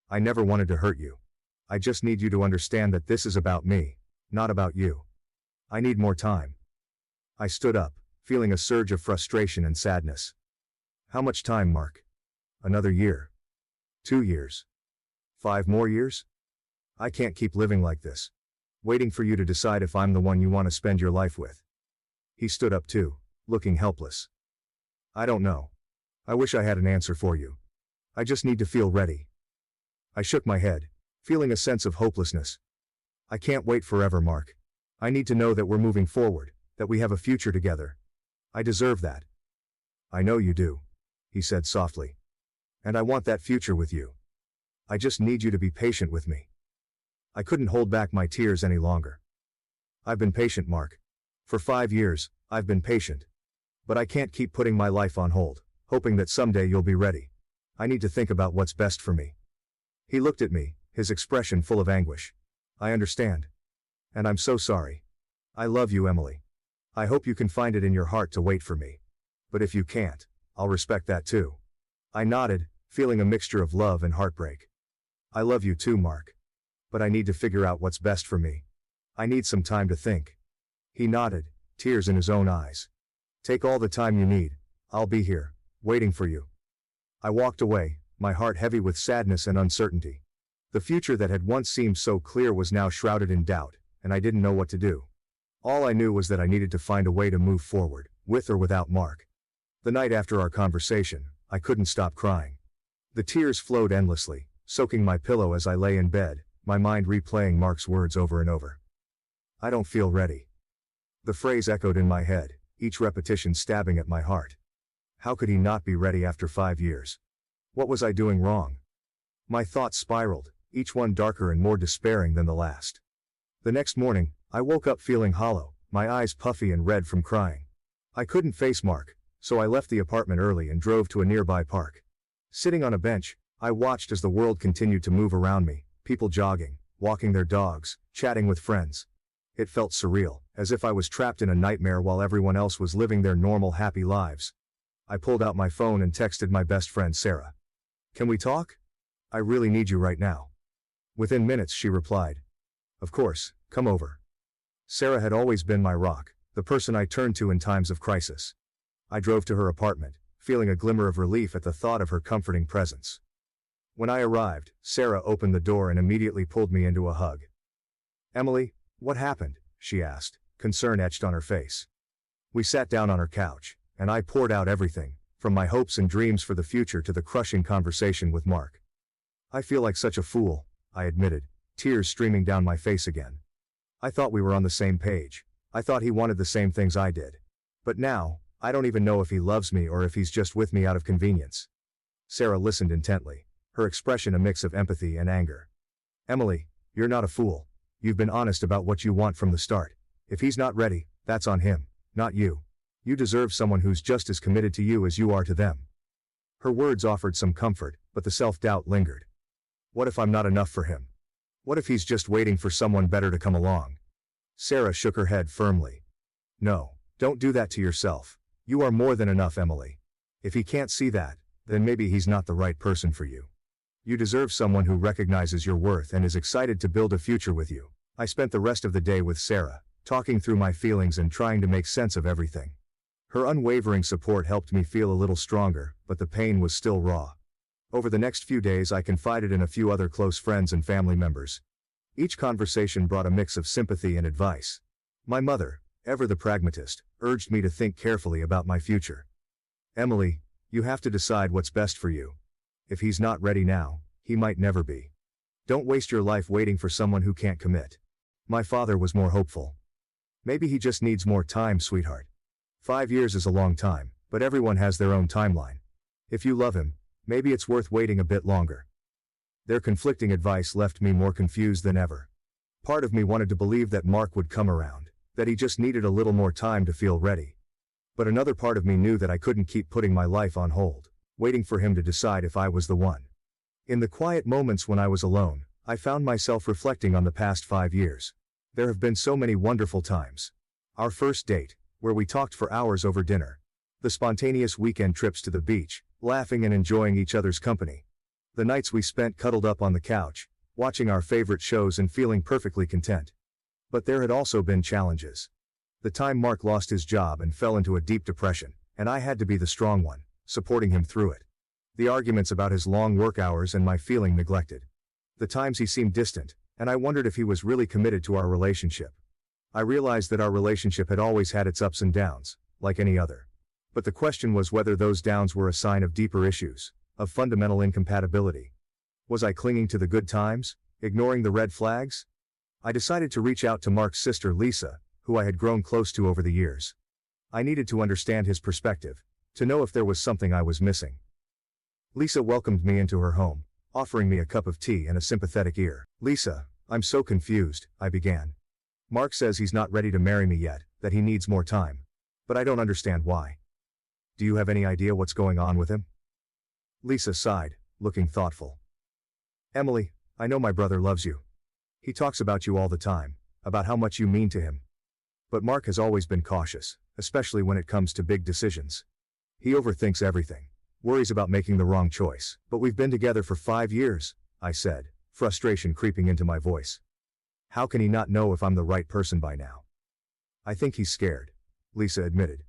I never wanted to hurt you. I just need you to understand that this is about me, not about you. I need more time. I stood up, feeling a surge of frustration and sadness. How much time, Mark? Another year? 2 years? 5 more years? I can't keep living like this, waiting for you to decide if I'm the one you want to spend your life with. He stood up too, looking helpless. I don't know. I wish I had an answer for you. I just need to feel ready. I shook my head, feeling a sense of hopelessness. I can't wait forever, Mark. I need to know that we're moving forward, that we have a future together. I deserve that. I know you do, he said softly. And I want that future with you. I just need you to be patient with me. I couldn't hold back my tears any longer. I've been patient, Mark. For 5 years, I've been patient. But I can't keep putting my life on hold, hoping that someday you'll be ready. I need to think about what's best for me. He looked at me, his expression full of anguish. I understand. And I'm so sorry. I love you, Emily. I hope you can find it in your heart to wait for me. But if you can't, I'll respect that too. I nodded, feeling a mixture of love and heartbreak. I love you too, Mark. But I need to figure out what's best for me. I need some time to think. He nodded, tears in his own eyes. Take all the time you need. I'll be here, waiting for you. I walked away, my heart heavy with sadness and uncertainty. The future that had once seemed so clear was now shrouded in doubt, and I didn't know what to do. All I knew was that I needed to find a way to move forward, with or without Mark. The night after our conversation, I couldn't stop crying. The tears flowed endlessly, soaking my pillow as I lay in bed, my mind replaying Mark's words over and over. I don't feel ready. The phrase echoed in my head, each repetition stabbing at my heart. How could he not be ready after 5 years? What was I doing wrong? My thoughts spiraled, each one darker and more despairing than the last. The next morning, I woke up feeling hollow, my eyes puffy and red from crying. I couldn't face Mark, so I left the apartment early and drove to a nearby park. Sitting on a bench, I watched as the world continued to move around me, people jogging, walking their dogs, chatting with friends. It felt surreal, as if I was trapped in a nightmare while everyone else was living their normal happy lives. I pulled out my phone and texted my best friend Sarah. Can we talk? I really need you right now. Within minutes she replied. Of course, come over. Sarah had always been my rock, the person I turned to in times of crisis. I drove to her apartment, feeling a glimmer of relief at the thought of her comforting presence. When I arrived, Sarah opened the door and immediately pulled me into a hug. Emily, what happened? She asked, concern etched on her face. We sat down on her couch, and I poured out everything, from my hopes and dreams for the future to the crushing conversation with Mark. I feel like such a fool, I admitted, tears streaming down my face again. I thought we were on the same page. I thought he wanted the same things I did. But now, I don't even know if he loves me or if he's just with me out of convenience. Sarah listened intently, her expression a mix of empathy and anger. Emily, you're not a fool. You've been honest about what you want from the start. If he's not ready, that's on him, not you. You deserve someone who's just as committed to you as you are to them. Her words offered some comfort, but the self-doubt lingered. What if I'm not enough for him? What if he's just waiting for someone better to come along? Sarah shook her head firmly. No, don't do that to yourself. You are more than enough, Emily. If he can't see that, then maybe he's not the right person for you. You deserve someone who recognizes your worth and is excited to build a future with you. I spent the rest of the day with Sarah, talking through my feelings and trying to make sense of everything. Her unwavering support helped me feel a little stronger, but the pain was still raw. Over the next few days I confided in a few other close friends and family members. Each conversation brought a mix of sympathy and advice. My mother, ever the pragmatist, urged me to think carefully about my future. Emily, you have to decide what's best for you. If he's not ready now, he might never be. Don't waste your life waiting for someone who can't commit. My father was more hopeful. Maybe he just needs more time, sweetheart. 5 years is a long time, but everyone has their own timeline. If you love him, maybe it's worth waiting a bit longer. Their conflicting advice left me more confused than ever. Part of me wanted to believe that Mark would come around, that he just needed a little more time to feel ready. But another part of me knew that I couldn't keep putting my life on hold, waiting for him to decide if I was the one. In the quiet moments when I was alone, I found myself reflecting on the past 5 years. There have been so many wonderful times. Our first date, where we talked for hours over dinner. The spontaneous weekend trips to the beach, laughing and enjoying each other's company. The nights we spent cuddled up on the couch, watching our favorite shows and feeling perfectly content. But there had also been challenges. The time Mark lost his job and fell into a deep depression, and I had to be the strong one, supporting him through it. The arguments about his long work hours and my feeling neglected. The times he seemed distant, and I wondered if he was really committed to our relationship. I realized that our relationship had always had its ups and downs, like any other. But the question was whether those downs were a sign of deeper issues, of fundamental incompatibility. Was I clinging to the good times, ignoring the red flags? I decided to reach out to Mark's sister Lisa, who I had grown close to over the years. I needed to understand his perspective, to know if there was something I was missing. Lisa welcomed me into her home, offering me a cup of tea and a sympathetic ear. Lisa, I'm so confused, I began. Mark says he's not ready to marry me yet, that he needs more time. But I don't understand why. Do you have any idea what's going on with him? Lisa sighed, looking thoughtful. Emily, I know my brother loves you. He talks about you all the time, about how much you mean to him. But Mark has always been cautious, especially when it comes to big decisions. He overthinks everything, worries about making the wrong choice. But we've been together for 5 years, I said, frustration creeping into my voice. How can he not know if I'm the right person by now? I think he's scared, Lisa admitted.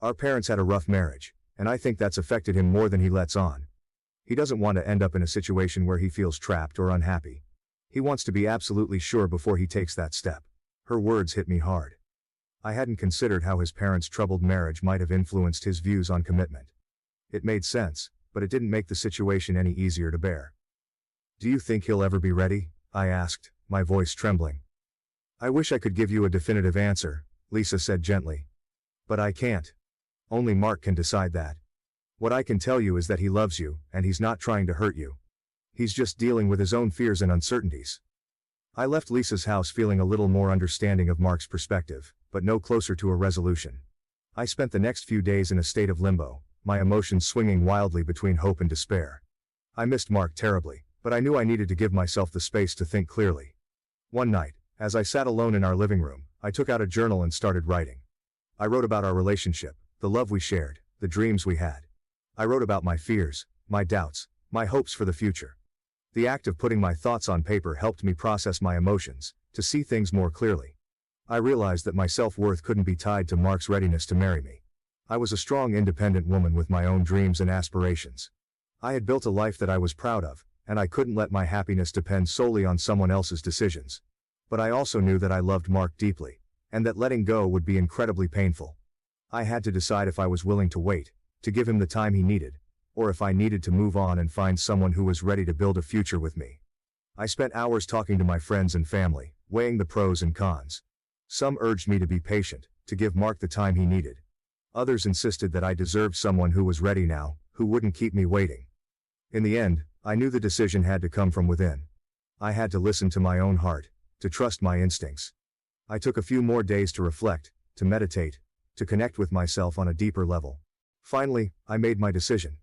Our parents had a rough marriage, and I think that's affected him more than he lets on. He doesn't want to end up in a situation where he feels trapped or unhappy. He wants to be absolutely sure before he takes that step. Her words hit me hard. I hadn't considered how his parents' troubled marriage might have influenced his views on commitment. It made sense, but it didn't make the situation any easier to bear. Do you think he'll ever be ready? I asked, my voice trembling. I wish I could give you a definitive answer, Lisa said gently. But I can't. Only Mark can decide that. What I can tell you is that he loves you, and he's not trying to hurt you. He's just dealing with his own fears and uncertainties. I left Lisa's house feeling a little more understanding of Mark's perspective, but no closer to a resolution. I spent the next few days in a state of limbo, my emotions swinging wildly between hope and despair. I missed Mark terribly, but I knew I needed to give myself the space to think clearly. One night, as I sat alone in our living room, I took out a journal and started writing. I wrote about our relationship, the love we shared, the dreams we had. I wrote about my fears, my doubts, my hopes for the future. The act of putting my thoughts on paper helped me process my emotions, to see things more clearly. I realized that my self-worth couldn't be tied to Mark's readiness to marry me. I was a strong, independent woman with my own dreams and aspirations. I had built a life that I was proud of, and I couldn't let my happiness depend solely on someone else's decisions. But I also knew that I loved Mark deeply, and that letting go would be incredibly painful. I had to decide if I was willing to wait, to give him the time he needed, or if I needed to move on and find someone who was ready to build a future with me. I spent hours talking to my friends and family, weighing the pros and cons. Some urged me to be patient, to give Mark the time he needed. Others insisted that I deserved someone who was ready now, who wouldn't keep me waiting. In the end, I knew the decision had to come from within. I had to listen to my own heart, to trust my instincts. I took a few more days to reflect, to meditate, to connect with myself on a deeper level. Finally, I made my decision.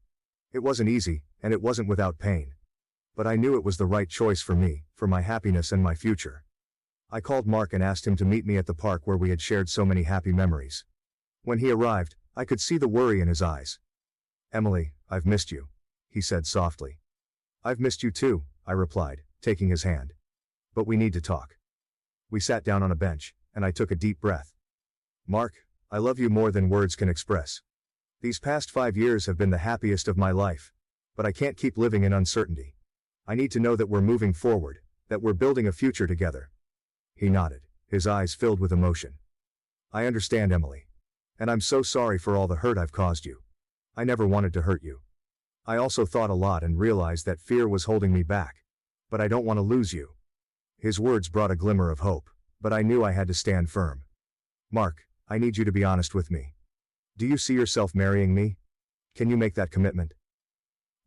It wasn't easy, and it wasn't without pain. But I knew it was the right choice for me, for my happiness and my future. I called Mark and asked him to meet me at the park where we had shared so many happy memories. When he arrived, I could see the worry in his eyes. "Emily, I've missed you," he said softly. "I've missed you too," I replied, taking his hand. "But we need to talk." We sat down on a bench, and I took a deep breath. "Mark, I love you more than words can express. These past 5 years have been the happiest of my life. But I can't keep living in uncertainty. I need to know that we're moving forward, that we're building a future together." He nodded, his eyes filled with emotion. "I understand, Emily. And I'm so sorry for all the hurt I've caused you. I never wanted to hurt you. I also thought a lot and realized that fear was holding me back. But I don't want to lose you." His words brought a glimmer of hope, but I knew I had to stand firm. "Mark, I need you to be honest with me. Do you see yourself marrying me? Can you make that commitment?"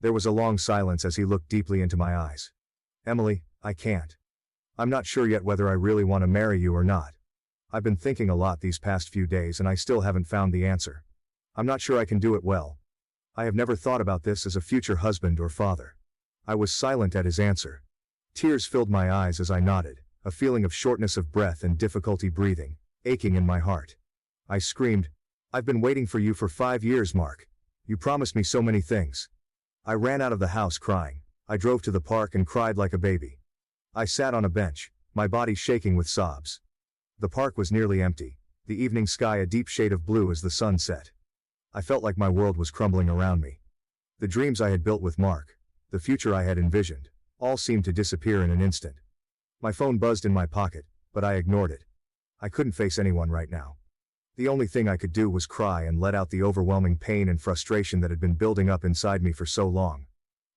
There was a long silence as he looked deeply into my eyes. "Emily, I can't. I'm not sure yet whether I really want to marry you or not. I've been thinking a lot these past few days and I still haven't found the answer. I'm not sure I can do it well. I have never thought about this as a future husband or father." I was silent at his answer. Tears filled my eyes as I nodded, a feeling of shortness of breath and difficulty breathing, aching in my heart. I screamed, "I've been waiting for you for 5 years, Mark. You promised me so many things." I ran out of the house crying. I drove to the park and cried like a baby. I sat on a bench, my body shaking with sobs. The park was nearly empty, the evening sky a deep shade of blue as the sun set. I felt like my world was crumbling around me. The dreams I had built with Mark, the future I had envisioned, all seemed to disappear in an instant. My phone buzzed in my pocket, but I ignored it. I couldn't face anyone right now. The only thing I could do was cry and let out the overwhelming pain and frustration that had been building up inside me for so long.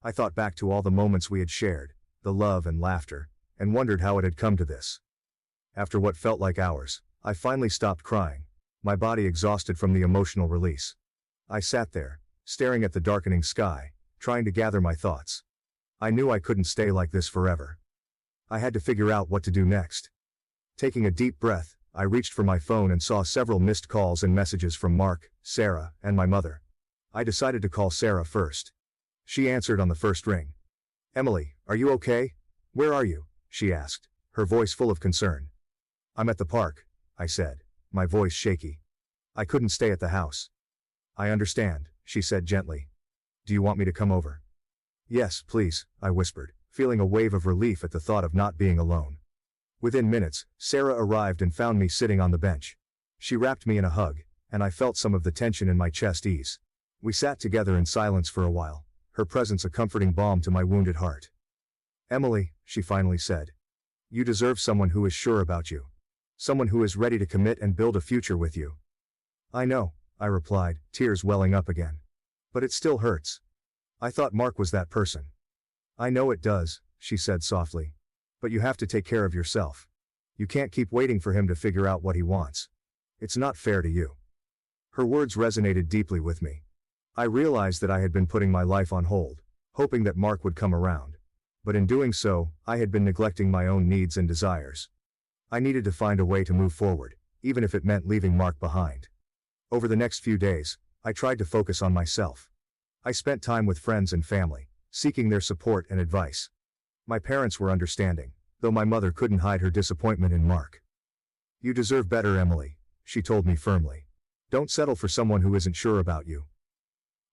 I thought back to all the moments we had shared, the love and laughter, and wondered how it had come to this. After what felt like hours, I finally stopped crying, my body exhausted from the emotional release. I sat there, staring at the darkening sky, trying to gather my thoughts. I knew I couldn't stay like this forever. I had to figure out what to do next. Taking a deep breath, I reached for my phone and saw several missed calls and messages from Mark, Sarah, and my mother. I decided to call Sarah first. She answered on the first ring. "Emily, are you okay? Where are you?" she asked, her voice full of concern. "I'm at the park," I said, my voice shaky. "I couldn't stay at the house." "I understand," she said gently. "Do you want me to come over?" "Yes, please," I whispered, feeling a wave of relief at the thought of not being alone. Within minutes, Sarah arrived and found me sitting on the bench. She wrapped me in a hug, and I felt some of the tension in my chest ease. We sat together in silence for a while, her presence a comforting balm to my wounded heart. "Emily," she finally said, "you deserve someone who is sure about you. Someone who is ready to commit and build a future with you." "I know," I replied, tears welling up again. "But it still hurts. I thought Mark was that person." "I know it does," she said softly. "But you have to take care of yourself. You can't keep waiting for him to figure out what he wants. It's not fair to you." Her words resonated deeply with me. I realized that I had been putting my life on hold, hoping that Mark would come around. But in doing so, I had been neglecting my own needs and desires. I needed to find a way to move forward, even if it meant leaving Mark behind. Over the next few days, I tried to focus on myself. I spent time with friends and family, seeking their support and advice. My parents were understanding, though my mother couldn't hide her disappointment in Mark. "You deserve better, Emily," she told me firmly. "Don't settle for someone who isn't sure about you."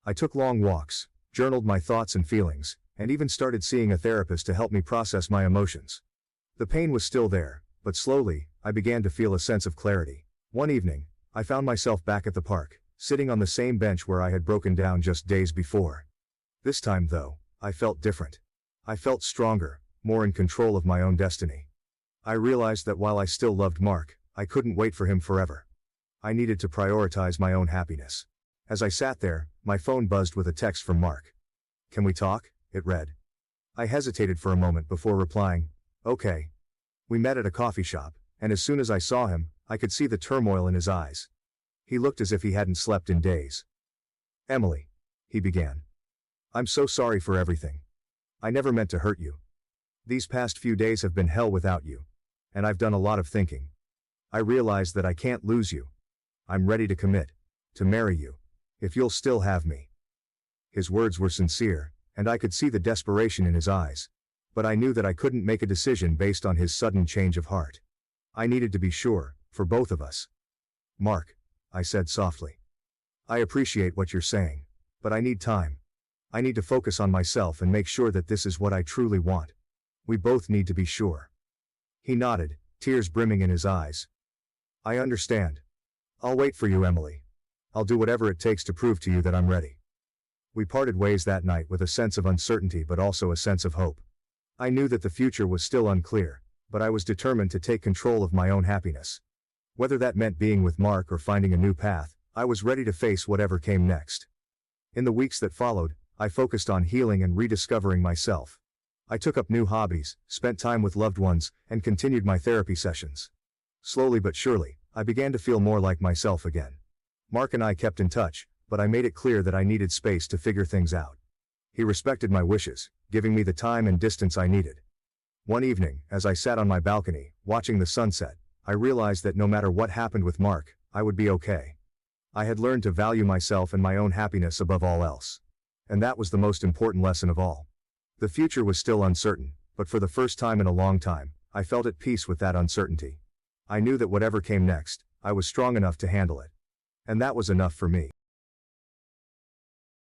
I took long walks, journaled my thoughts and feelings, and even started seeing a therapist to help me process my emotions. The pain was still there, but slowly, I began to feel a sense of clarity. One evening, I found myself back at the park, sitting on the same bench where I had broken down just days before. This time, though, I felt different. I felt stronger, more in control of my own destiny. I realized that while I still loved Mark, I couldn't wait for him forever. I needed to prioritize my own happiness. As I sat there, my phone buzzed with a text from Mark. "Can we talk?" it read. I hesitated for a moment before replying, "Okay." We met at a coffee shop, and as soon as I saw him, I could see the turmoil in his eyes. He looked as if he hadn't slept in days. "Emily," he began. "I'm so sorry for everything. I never meant to hurt you. These past few days have been hell without you. And I've done a lot of thinking. I realize that I can't lose you. I'm ready to commit. To marry you. If you'll still have me." His words were sincere, and I could see the desperation in his eyes. But I knew that I couldn't make a decision based on his sudden change of heart. I needed to be sure, for both of us. "Mark," I said softly. "I appreciate what you're saying. But I need time. I need to focus on myself and make sure that this is what I truly want. We both need to be sure." He nodded, tears brimming in his eyes. "I understand. I'll wait for you, Emily. I'll do whatever it takes to prove to you that I'm ready." We parted ways that night with a sense of uncertainty but also a sense of hope. I knew that the future was still unclear, but I was determined to take control of my own happiness. Whether that meant being with Mark or finding a new path, I was ready to face whatever came next. In the weeks that followed, I focused on healing and rediscovering myself. I took up new hobbies, spent time with loved ones, and continued my therapy sessions. Slowly but surely, I began to feel more like myself again. Mark and I kept in touch, but I made it clear that I needed space to figure things out. He respected my wishes, giving me the time and distance I needed. One evening, as I sat on my balcony, watching the sunset, I realized that no matter what happened with Mark, I would be okay. I had learned to value myself and my own happiness above all else. And that was the most important lesson of all. The future was still uncertain, but for the first time in a long time, I felt at peace with that uncertainty. I knew that whatever came next, I was strong enough to handle it. And that was enough for me.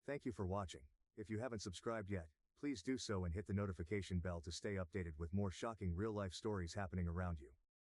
Thank you for watching. If you haven't subscribed yet, please do so and hit the notification bell to stay updated with more shocking real-life stories happening around you.